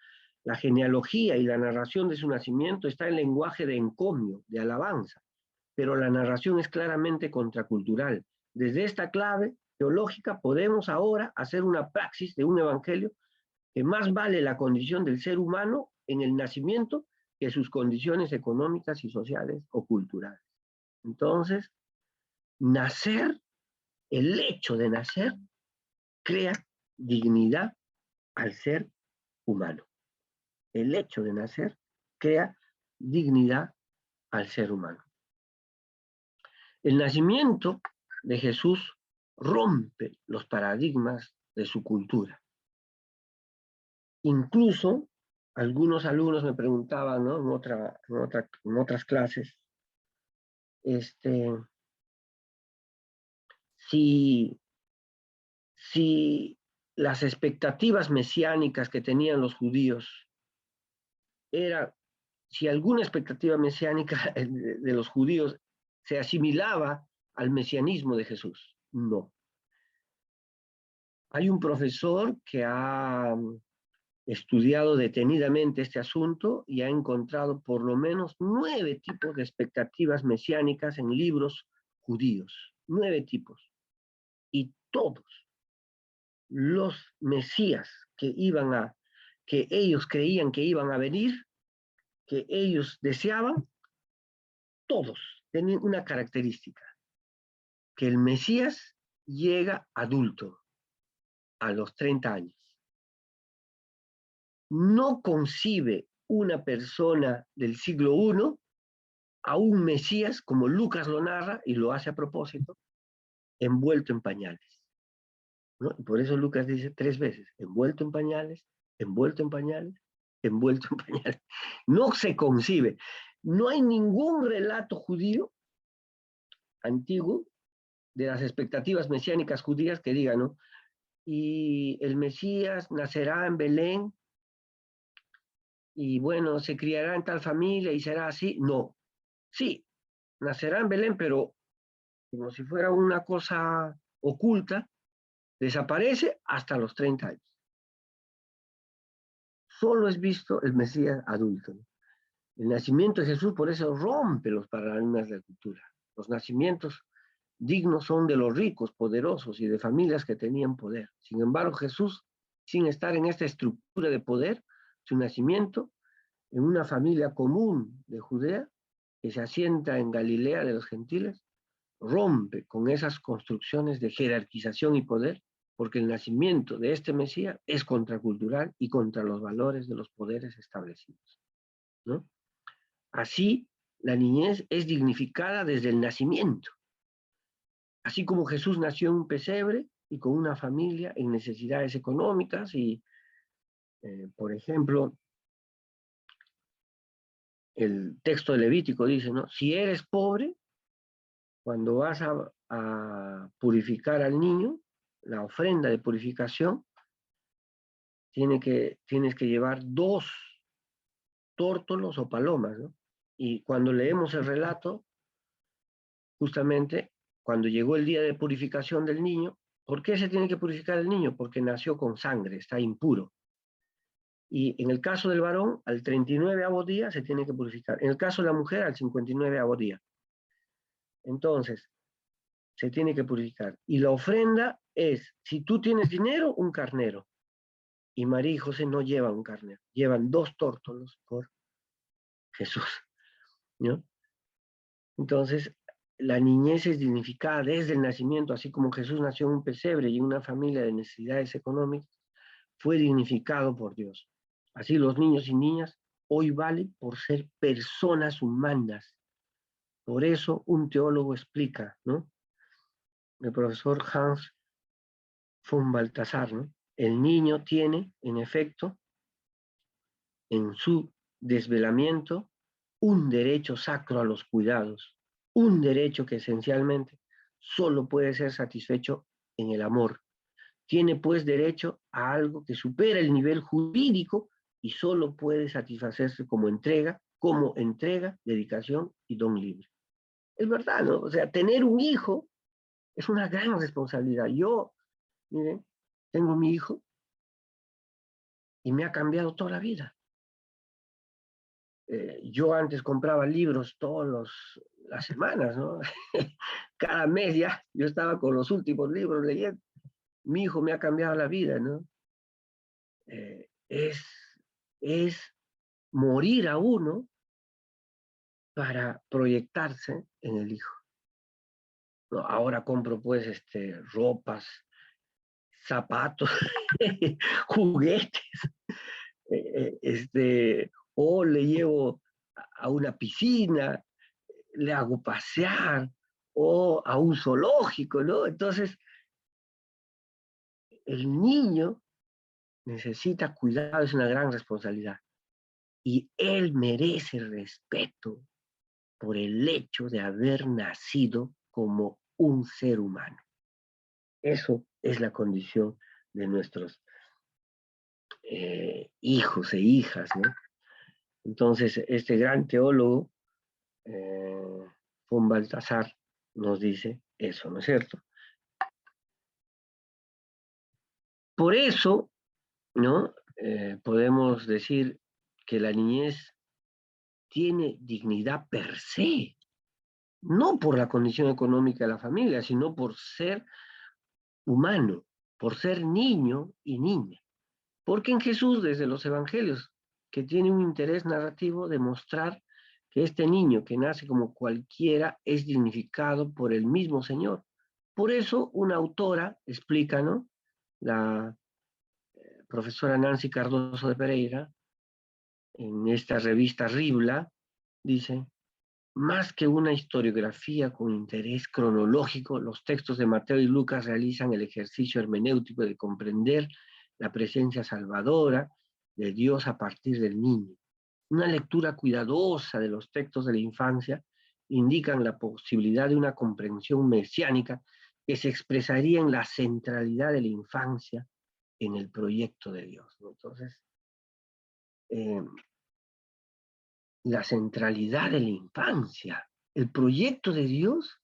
La genealogía y la narración de su nacimiento está en lenguaje de encomio, de alabanza, pero la narración es claramente contracultural. Desde esta clave teológica podemos ahora hacer una praxis de un evangelio que más vale la condición del ser humano en el nacimiento que sus condiciones económicas y sociales o culturales. Entonces, nacer, el hecho de nacer, crea dignidad al ser humano. El hecho de nacer crea dignidad al ser humano. El nacimiento de Jesús rompe los paradigmas de su cultura. Incluso algunos alumnos me preguntaban, ¿no? en otras clases, si las expectativas mesiánicas que tenían los judíos si alguna expectativa mesiánica de los judíos se asimilaba al mesianismo de Jesús. No. Hay un profesor que ha estudiado detenidamente este asunto y ha encontrado por lo menos 9 tipos de expectativas mesiánicas en libros judíos. 9 tipos. Y todos los mesías que ellos creían que iban a venir, que ellos deseaban, todos tenían una característica, que el Mesías llega adulto a los 30 años. No concibe una persona del siglo I a un Mesías, como Lucas lo narra, y lo hace a propósito, envuelto en pañales, ¿no? Y por eso Lucas dice 3 veces, envuelto en pañales, envuelto en pañales, envuelto en pañales. No se concibe. No hay ningún relato judío antiguo de las expectativas mesiánicas judías que diga, ¿no? Y el Mesías nacerá en Belén y bueno, se criará en tal familia y será así. No. Sí, nacerá en Belén, pero como si fuera una cosa oculta, desaparece hasta los 30 años. Solo es visto el Mesías adulto. El nacimiento de Jesús por eso rompe los paradigmas de la cultura. Los nacimientos dignos son de los ricos, poderosos y de familias que tenían poder. Sin embargo, Jesús sin estar en esta estructura de poder, su nacimiento en una familia común de Judea, que se asienta en Galilea de los gentiles, rompe con esas construcciones de jerarquización y poder, porque el nacimiento de este Mesías es contracultural y contra los valores de los poderes establecidos, ¿no? Así, la niñez es dignificada desde el nacimiento. Así como Jesús nació en un pesebre y con una familia en necesidades económicas y, por ejemplo, el texto de Levítico dice, ¿no? Si eres pobre, cuando vas a purificar al niño, la ofrenda de purificación, tienes que llevar 2 tórtolos o palomas, ¿no? Y cuando leemos el relato, justamente cuando llegó el día de purificación del niño, ¿por qué se tiene que purificar el niño? Porque nació con sangre, está impuro. Y en el caso del varón, al 39º día se tiene que purificar. En el caso de la mujer, al 59º día. Entonces, se tiene que purificar. Y la ofrenda es, si tú tienes dinero, un carnero. Y María y José no llevan un carnero, llevan 2 tórtolos por Jesús, ¿no? Entonces, la niñez es dignificada desde el nacimiento, así como Jesús nació en un pesebre y en una familia de necesidades económicas, fue dignificado por Dios. Así los niños y niñas hoy valen por ser personas humanas. Por eso un teólogo explica, ¿no? El profesor Hans von Balthasar, ¿no? El niño tiene, en efecto, en su desvelamiento, un derecho sacro a los cuidados, un derecho que esencialmente solo puede ser satisfecho en el amor. Tiene pues derecho a algo que supera el nivel jurídico y solo puede satisfacerse como entrega, dedicación y don libre. Es verdad, ¿no? O sea, tener un hijo es una gran responsabilidad. Yo, miren, tengo mi hijo y me ha cambiado toda la vida. Yo antes compraba libros todas las semanas, ¿no? Cada mes ya yo estaba con los últimos libros leyendo. Mi hijo me ha cambiado la vida, ¿no? Es morir a uno para proyectarse en el hijo. ¿No? Ahora compro pues ropas, zapatos, juguetes, o le llevo a una piscina, le hago pasear, o a un zoológico, ¿no? Entonces, el niño necesita cuidado, es una gran responsabilidad. Y él merece respeto por el hecho de haber nacido como un ser humano. Eso es la condición de nuestros hijos e hijas, ¿no? Entonces, este gran teólogo, von Balthasar, nos dice eso, ¿no es cierto? Por eso, ¿no? Podemos decir que la niñez tiene dignidad per se, no por la condición económica de la familia, sino por ser humano, por ser niño y niña. Porque en Jesús, desde los evangelios, que tiene un interés narrativo de mostrar que este niño que nace como cualquiera es dignificado por el mismo Señor. Por eso una autora explica, ¿no? La profesora Nancy Cardoso de Pereira, en esta revista Ribla, dice, más que una historiografía con interés cronológico, los textos de Mateo y Lucas realizan el ejercicio hermenéutico de comprender la presencia salvadora de Dios a partir del niño. Una lectura cuidadosa de los textos de la infancia indican la posibilidad de una comprensión mesiánica que se expresaría en la centralidad de la infancia en el proyecto de Dios, ¿no? Entonces, la centralidad de la infancia, el proyecto de Dios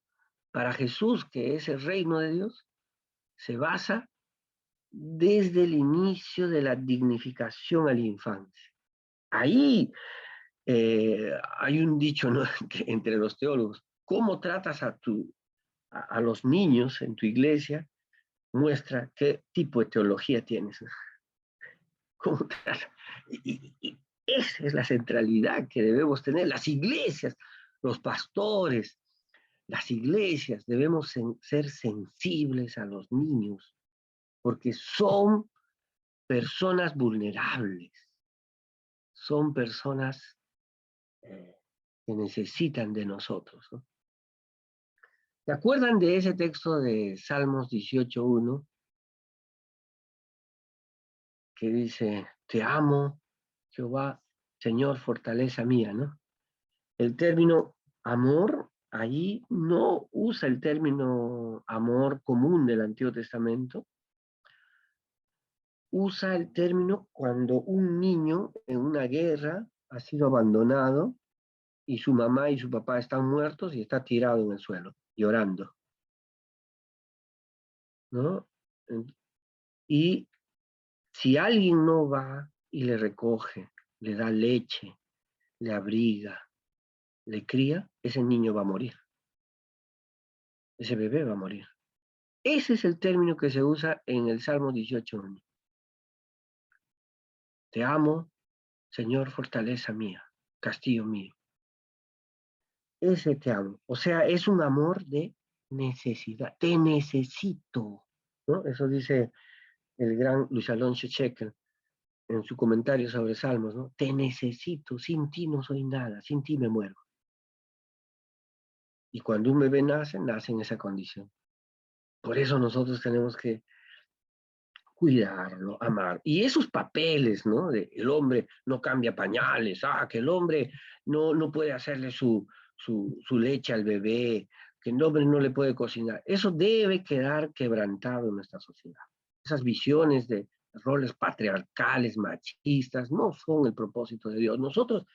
para Jesús, que es el reino de Dios, se basa desde el inicio de la dignificación a la infancia. Ahí hay un dicho, ¿no? que entre los teólogos, ¿cómo tratas a los niños en tu iglesia? Muestra qué tipo de teología tienes. ¿Cómo trata? Y esa es la centralidad que debemos tener. Las iglesias, los pastores, las iglesias, debemos ser sensibles a los niños, porque son personas vulnerables, son personas que necesitan de nosotros, ¿no? ¿Se acuerdan de ese texto de Salmos 18:1 que dice, te amo, Jehová, Señor, fortaleza mía, ¿no? El término amor, allí no usa el término amor común del Antiguo Testamento, usa el término cuando un niño en una guerra ha sido abandonado y su mamá y su papá están muertos y está tirado en el suelo, llorando, ¿no? Y si alguien no va y le recoge, le da leche, le abriga, le cría, ese niño va a morir. Ese bebé va a morir. Ese es el término que se usa en el Salmo 18:1. Te amo, Señor, fortaleza mía, castillo mío. Ese te amo. O sea, es un amor de necesidad. Te necesito, ¿no? Eso dice el gran Luis Alonso Checker en su comentario sobre Salmos, ¿no? Te necesito, sin ti no soy nada, sin ti me muero. Y cuando un bebé nace, nace en esa condición. Por eso nosotros tenemos que cuidarlo, amar. Y esos papeles, ¿no? El hombre no cambia pañales, que el hombre no puede hacerle su leche al bebé, que el hombre no le puede cocinar. Eso debe quedar quebrantado en nuestra sociedad. Esas visiones de roles patriarcales, machistas, no son el propósito de Dios. Nosotros,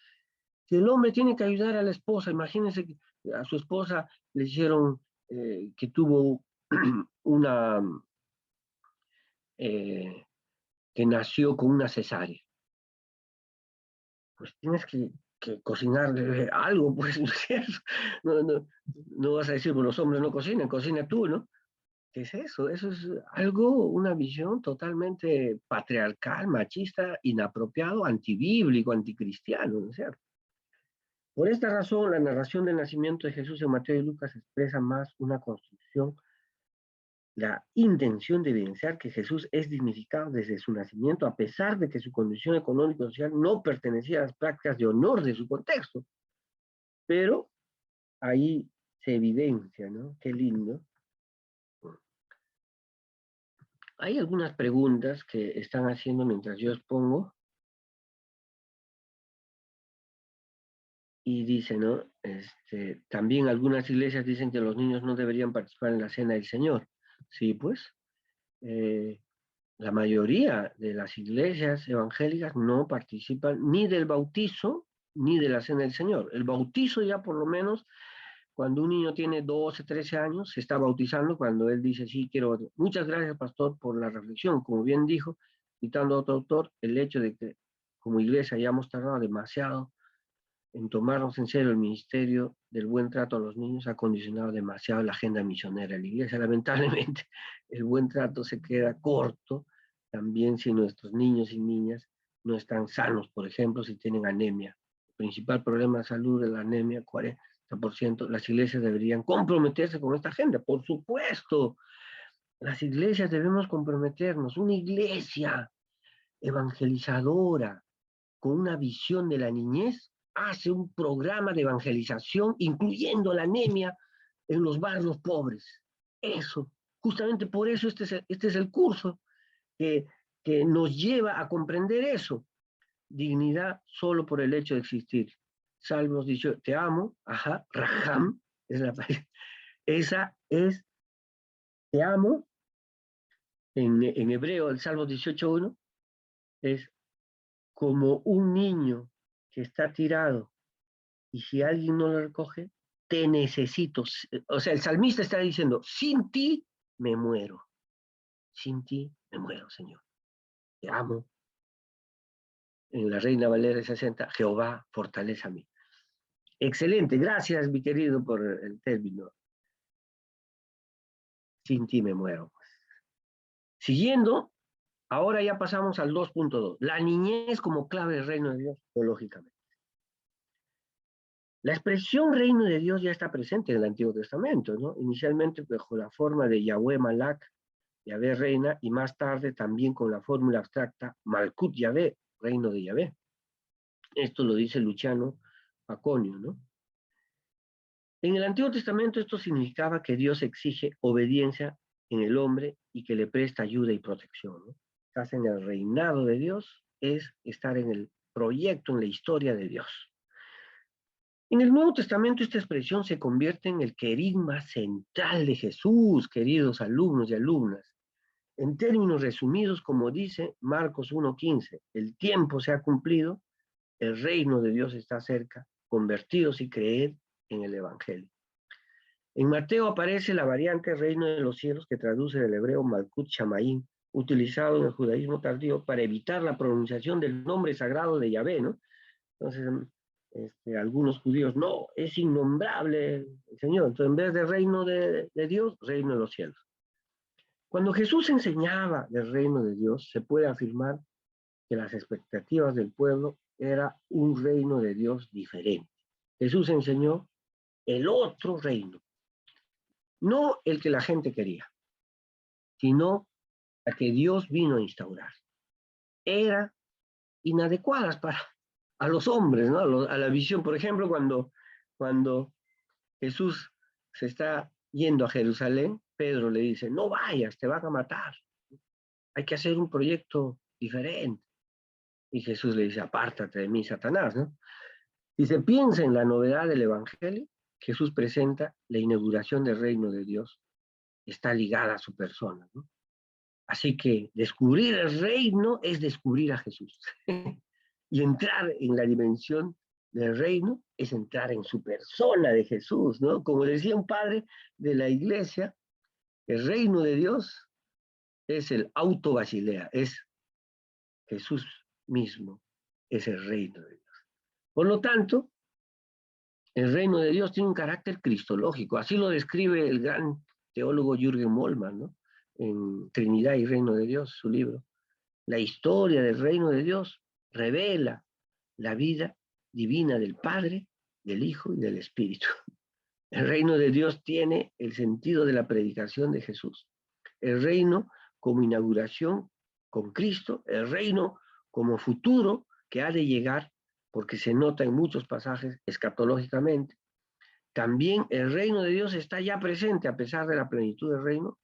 si el hombre tiene que ayudar a la esposa, imagínense que a su esposa le hicieron que tuvo una que nació con una cesárea. Pues tienes que cocinarle algo, pues, ¿no es cierto? No vas a decir, pues los hombres no cocinan, cocina tú, ¿no? ¿Qué es eso? Eso es algo, una visión totalmente patriarcal, machista, inapropiado, antibíblico, anticristiano, ¿no es cierto? Por esta razón, la narración del nacimiento de Jesús en Mateo y Lucas expresa más una construcción, la intención de evidenciar que Jesús es dignificado desde su nacimiento, a pesar de que su condición económica y social no pertenecía a las prácticas de honor de su contexto. Pero ahí se evidencia, ¿no? Qué lindo. Hay algunas preguntas que están haciendo mientras yo expongo. Y dice, ¿no? También algunas iglesias dicen que los niños no deberían participar en la cena del Señor. Sí, pues. La mayoría de las iglesias evangélicas no participan ni del bautizo ni de la cena del Señor. El bautizo ya por lo menos, cuando un niño tiene 12, 13 años, se está bautizando cuando él dice, sí, quiero. Muchas gracias, pastor, por la reflexión. Como bien dijo, citando a otro autor, el hecho de que como iglesia ya hemos tardado demasiado en tomarnos en serio el ministerio del buen trato a los niños ha condicionado demasiado la agenda misionera de la iglesia. Lamentablemente, el buen trato se queda corto también si nuestros niños y niñas no están sanos, por ejemplo, si tienen anemia. El principal problema de salud de la anemia, 40%, las iglesias deberían comprometerse con esta agenda, por supuesto. Las iglesias debemos comprometernos, una iglesia evangelizadora, con una visión de la niñez, hace un programa de evangelización, incluyendo la anemia en los barrios pobres. Eso, justamente por eso este es el curso que nos lleva a comprender eso. Dignidad solo por el hecho de existir. Salmos 18, te amo, ajá, Raham, esa es, te amo, en hebreo, el Salmo 18:1, es como un niño que está tirado y si alguien no lo recoge, te necesito. O sea, el salmista está diciendo, sin ti me muero. Sin ti me muero, Señor. Te amo. En la Reina Valera 60, Jehová, fortaleza a mí. Excelente, gracias, mi querido, por el término. Sin ti me muero. Siguiendo, Ahora ya pasamos al 2.2. La niñez como clave del reino de Dios, teológicamente. La expresión reino de Dios ya está presente en el Antiguo Testamento, ¿no? Inicialmente bajo la forma de Yahweh Malak, Yahvé reina, y más tarde también con la fórmula abstracta Malkut Yahvé, reino de Yahvé. Esto lo dice Luciano Paconio, ¿no? En el Antiguo Testamento esto significaba que Dios exige obediencia en el hombre y que le presta ayuda y protección, ¿no? Estás en el reinado de Dios, es estar en el proyecto, en la historia de Dios. En el Nuevo Testamento esta expresión se convierte en el querigma central de Jesús, queridos alumnos y alumnas. En términos resumidos, como dice Marcos 1:15, el tiempo se ha cumplido, el reino de Dios está cerca, convertidos y creed en el Evangelio. En Mateo aparece la variante reino de los cielos que traduce del hebreo Malkut Shamaim, utilizado en el judaísmo tardío para evitar la pronunciación del nombre sagrado de Yahvé, ¿no? Entonces, algunos judíos, no, es innombrable el Señor. Entonces, en vez de reino de Dios, reino de los cielos. Cuando Jesús enseñaba del reino de Dios, se puede afirmar que las expectativas del pueblo era un reino de Dios diferente. Jesús enseñó el otro reino, no el que la gente quería, sino el que Dios vino a instaurar. Era inadecuadas a los hombres, ¿no? A la visión. Por ejemplo, cuando Jesús se está yendo a Jerusalén, Pedro le dice, no vayas, te van a matar. Hay que hacer un proyecto diferente. Y Jesús le dice, apártate de mí, Satanás, ¿no? Si se piensa en la novedad del Evangelio, Jesús presenta la inauguración del reino de Dios. Está ligada a su persona, ¿no? Así que descubrir el reino es descubrir a Jesús. Y entrar en la dimensión del reino es entrar en su persona de Jesús, ¿no? Como decía un padre de la iglesia, el reino de Dios es el auto Basilea, es Jesús mismo, es el reino de Dios. Por lo tanto, el reino de Dios tiene un carácter cristológico, así lo describe el gran teólogo Jürgen Moltmann, ¿no? En Trinidad y Reino de Dios, su libro. La historia del reino de Dios revela la vida divina del Padre, del Hijo y del Espíritu. El reino de Dios tiene el sentido de la predicación de Jesús. El reino como inauguración con Cristo, el reino como futuro que ha de llegar, porque se nota en muchos pasajes escatológicamente. También el reino de Dios está ya presente a pesar de la plenitud del reino,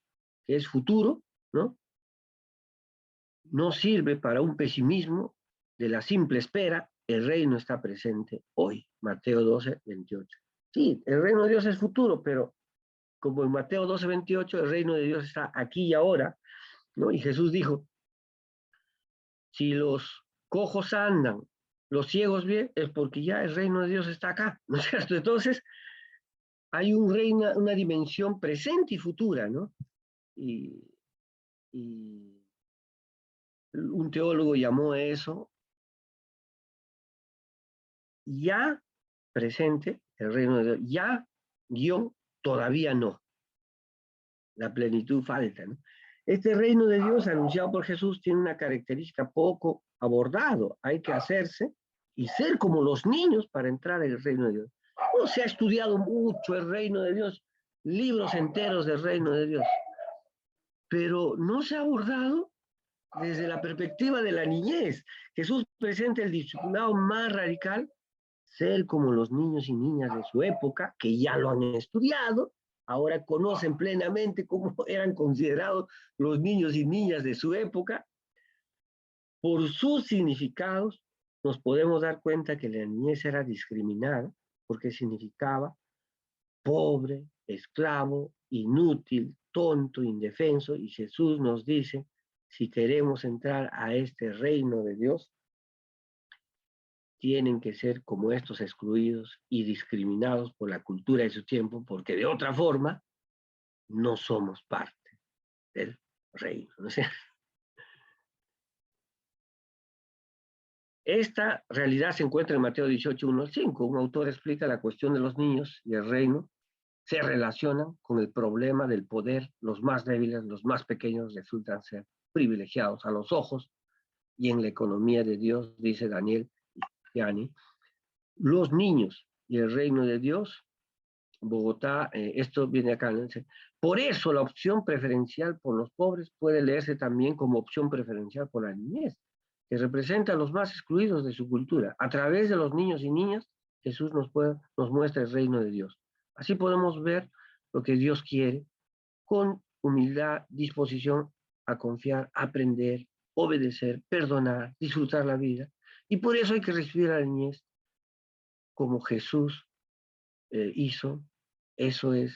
que es futuro, ¿no? No sirve para un pesimismo de la simple espera, el reino está presente hoy. Mateo 12:28. Sí, el reino de Dios es futuro, pero como en Mateo 12:28, el reino de Dios está aquí y ahora, ¿no? Y Jesús dijo, si los cojos andan, los ciegos bien, es porque ya el reino de Dios está acá, ¿no es cierto? Entonces, hay un reino, una dimensión presente y futura, ¿no? Y un teólogo llamó a eso ya presente, el reino de Dios, ya, guión, todavía no. La plenitud falta, ¿no? Este reino de Dios anunciado por Jesús tiene una característica poco abordado. Hay que hacerse y ser como los niños para entrar en el reino de Dios. No se ha estudiado mucho el reino de Dios, libros enteros del reino de Dios, pero no se ha abordado desde la perspectiva de la niñez. Jesús presenta el discipulado más radical, ser como los niños y niñas de su época, que ya lo han estudiado, ahora conocen plenamente cómo eran considerados los niños y niñas de su época. Por sus significados, nos podemos dar cuenta que la niñez era discriminada porque significaba pobre, esclavo, inútil, tonto, indefenso, y Jesús nos dice, si queremos entrar a este reino de Dios, tienen que ser como estos excluidos y discriminados por la cultura de su tiempo, porque de otra forma no somos parte del reino, ¿no es cierto? Esta realidad se encuentra en Mateo 18:1-5. Un autor explica la cuestión de los niños y el reino se relacionan con el problema del poder. Los más débiles, los más pequeños resultan ser privilegiados a los ojos y en la economía de Dios, dice Daniel Yani. Los niños y el reino de Dios, Bogotá, esto viene acá, ¿no? Por eso la opción preferencial por los pobres puede leerse también como opción preferencial por la niñez, que representa a los más excluidos de su cultura. A través de los niños y niñas, Jesús nos muestra el reino de Dios. Así podemos ver lo que Dios quiere con humildad, disposición a confiar, aprender, obedecer, perdonar, disfrutar la vida. Y por eso hay que recibir a la niñez como Jesús hizo. Eso es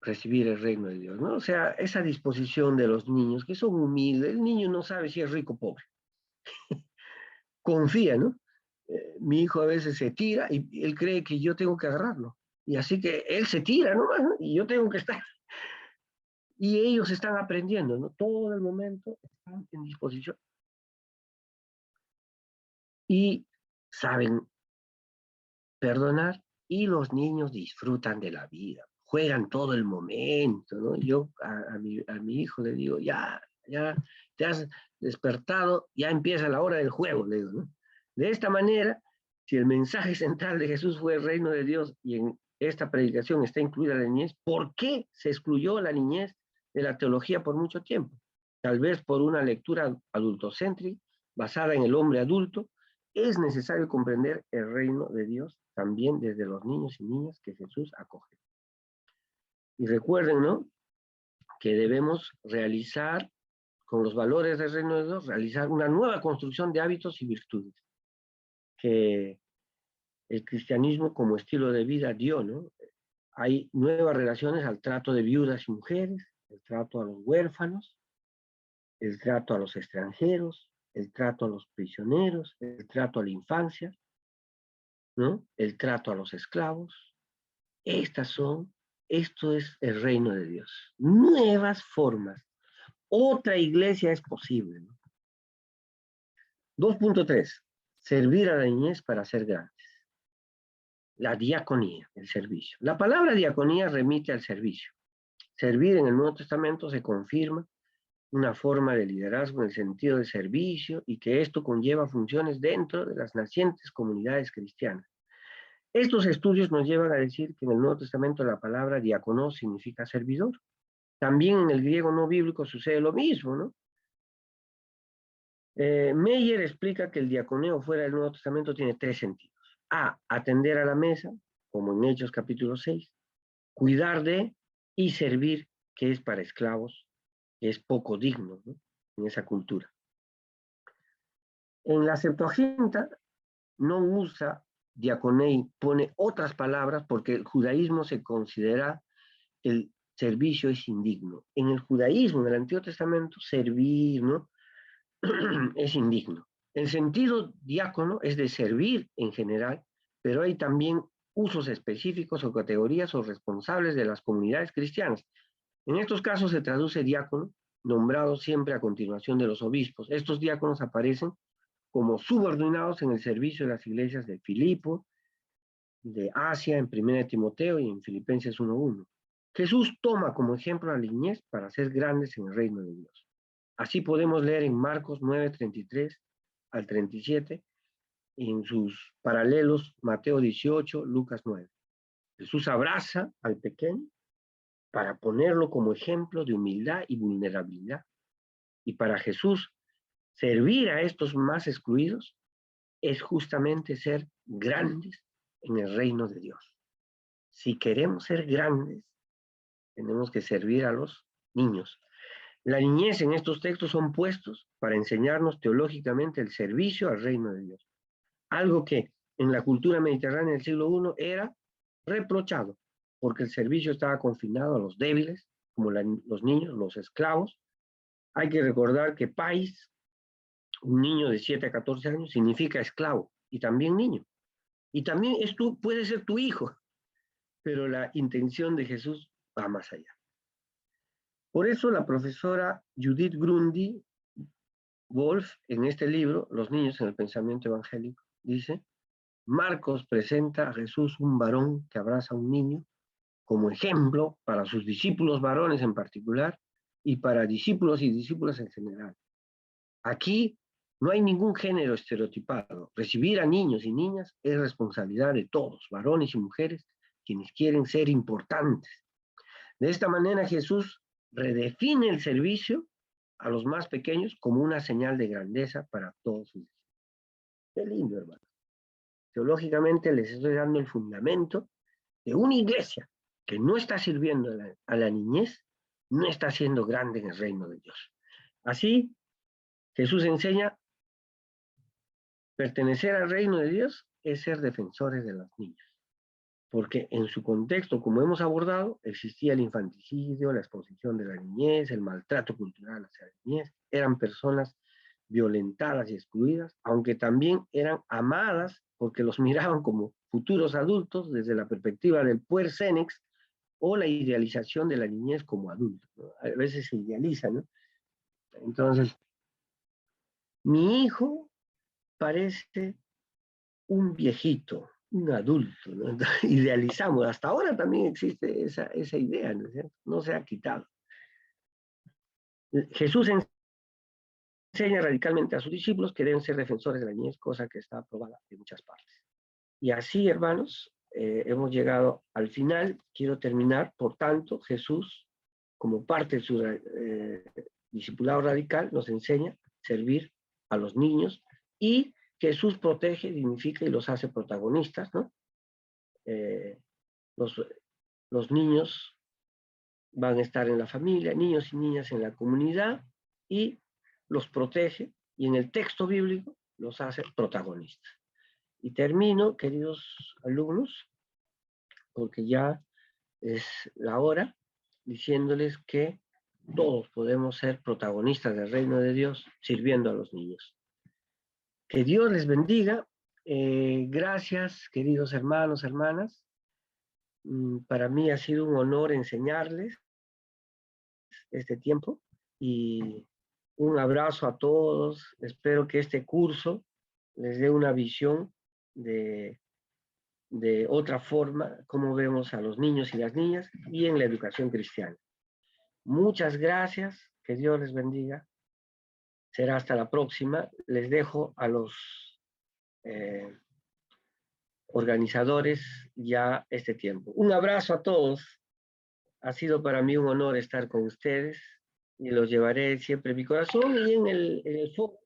recibir el reino de Dios, ¿no? O sea, esa disposición de los niños, que son humildes. El niño no sabe si es rico o pobre. Confía, ¿no? Mi hijo a veces se tira y él cree que yo tengo que agarrarlo. Y así que él se tira nomás, ¿no? Y yo tengo que estar. Y ellos están aprendiendo, ¿no? Todo el momento están en disposición. Y saben perdonar, y los niños disfrutan de la vida, juegan todo el momento, ¿no? Yo a mi hijo le digo, ya te has despertado, ya empieza la hora del juego, le digo, ¿no? De esta manera, si el mensaje central de Jesús fue el reino de Dios y en esta predicación está incluida la niñez, ¿por qué se excluyó la niñez de la teología por mucho tiempo? Tal vez por una lectura adultocéntrica basada en el hombre adulto. Es necesario comprender el reino de Dios también desde los niños y niñas que Jesús acoge. Y recuerden, ¿no?, que debemos realizar, con los valores del reino de Dios, realizar una nueva construcción de hábitos y virtudes que el cristianismo como estilo de vida dio, ¿no? Hay nuevas relaciones al trato de viudas y mujeres, el trato a los huérfanos, el trato a los extranjeros, el trato a los prisioneros, el trato a la infancia, ¿no? El trato a los esclavos. Esto es el reino de Dios. Nuevas formas. Otra iglesia es posible, ¿no? 2.3. Servir a la niñez para ser grandes. La diaconía, el servicio. La palabra diaconía remite al servicio. Servir en el Nuevo Testamento se confirma una forma de liderazgo en el sentido de servicio y que esto conlleva funciones dentro de las nacientes comunidades cristianas. Estos estudios nos llevan a decir que en el Nuevo Testamento la palabra diácono significa servidor. También en el griego no bíblico sucede lo mismo, ¿no? Meyer explica que el diaconeo fuera del Nuevo Testamento tiene 3 sentidos. A, atender a la mesa, como en Hechos capítulo 6, cuidar de y servir, que es para esclavos, que es poco digno, ¿no?, en esa cultura. En la Septuaginta no usa diaconei, pone otras palabras porque el judaísmo se considera el servicio es indigno. En el judaísmo, en el Antiguo Testamento, servir, ¿no?, es indigno. El sentido diácono es de servir en general, pero hay también usos específicos o categorías o responsables de las comunidades cristianas. En estos casos se traduce diácono, nombrado siempre a continuación de los obispos. Estos diáconos aparecen como subordinados en el servicio de las iglesias de Filipo, de Asia, en 1 Timoteo y en Filipenses 1:1. Jesús toma como ejemplo a la niñez para ser grandes en el reino de Dios. Así podemos leer en Marcos 9:33 al 37, y en sus paralelos Mateo 18, Lucas 9. Jesús abraza al pequeño para ponerlo como ejemplo de humildad y vulnerabilidad. Y para Jesús, servir a estos más excluidos es justamente ser grandes en el reino de Dios. Si queremos ser grandes, tenemos que servir a los niños. La niñez en estos textos son puestos para enseñarnos teológicamente el servicio al reino de Dios. Algo que en la cultura mediterránea del siglo I era reprochado, porque el servicio estaba confinado a los débiles, como los niños, los esclavos. Hay que recordar que país, un niño de 7 a 14 años, significa esclavo, y también niño. Y también puede ser tu hijo, pero la intención de Jesús va más allá. Por eso la profesora Judith Grundy Wolf, en este libro, Los niños en el pensamiento evangélico, dice: Marcos presenta a Jesús un varón que abraza a un niño como ejemplo para sus discípulos varones en particular y para discípulos y discípulas en general. Aquí no hay ningún género estereotipado. Recibir a niños y niñas es responsabilidad de todos, varones y mujeres, quienes quieren ser importantes. De esta manera Jesús redefine el servicio a los más pequeños como una señal de grandeza para todos sus discípulos. Qué lindo, hermano. Teológicamente les estoy dando el fundamento de una iglesia que no está sirviendo a la niñez, no está siendo grande en el reino de Dios. Así, Jesús enseña, pertenecer al reino de Dios es ser defensores de los niños. Porque en su contexto, como hemos abordado, existía el infanticidio, la exposición de la niñez, el maltrato cultural hacia la niñez, eran personas violentadas y excluidas, aunque también eran amadas porque los miraban como futuros adultos desde la perspectiva del puer senex o la idealización de la niñez como adulto, ¿no? A veces se idealiza, ¿no? Entonces, mi hijo parece un viejito, un adulto, ¿no? Idealizamos, hasta ahora también existe esa idea, ¿no es cierto? No se ha quitado. Jesús enseña radicalmente a sus discípulos que deben ser defensores de la niñez, cosa que está aprobada en muchas partes. Y así, hermanos, hemos llegado al final. Quiero terminar, por tanto, Jesús, como parte de su discipulado radical, nos enseña a servir a los niños, y Jesús protege, dignifica y los hace protagonistas, ¿no? Los niños van a estar en la familia, niños y niñas en la comunidad, y los protege, y en el texto bíblico los hace protagonistas. Y termino, queridos alumnos, porque ya es la hora, diciéndoles que todos podemos ser protagonistas del reino de Dios sirviendo a los niños. Que Dios les bendiga. Gracias, queridos hermanos, hermanas. Para mí ha sido un honor enseñarles este tiempo, y un abrazo a todos. Espero que este curso les dé una visión de otra forma, cómo vemos a los niños y las niñas y en la educación cristiana. Muchas gracias, que Dios les bendiga. Será hasta la próxima. Les dejo a los organizadores ya este tiempo. Un abrazo a todos. Ha sido para mí un honor estar con ustedes, y los llevaré siempre en mi corazón y en el foco.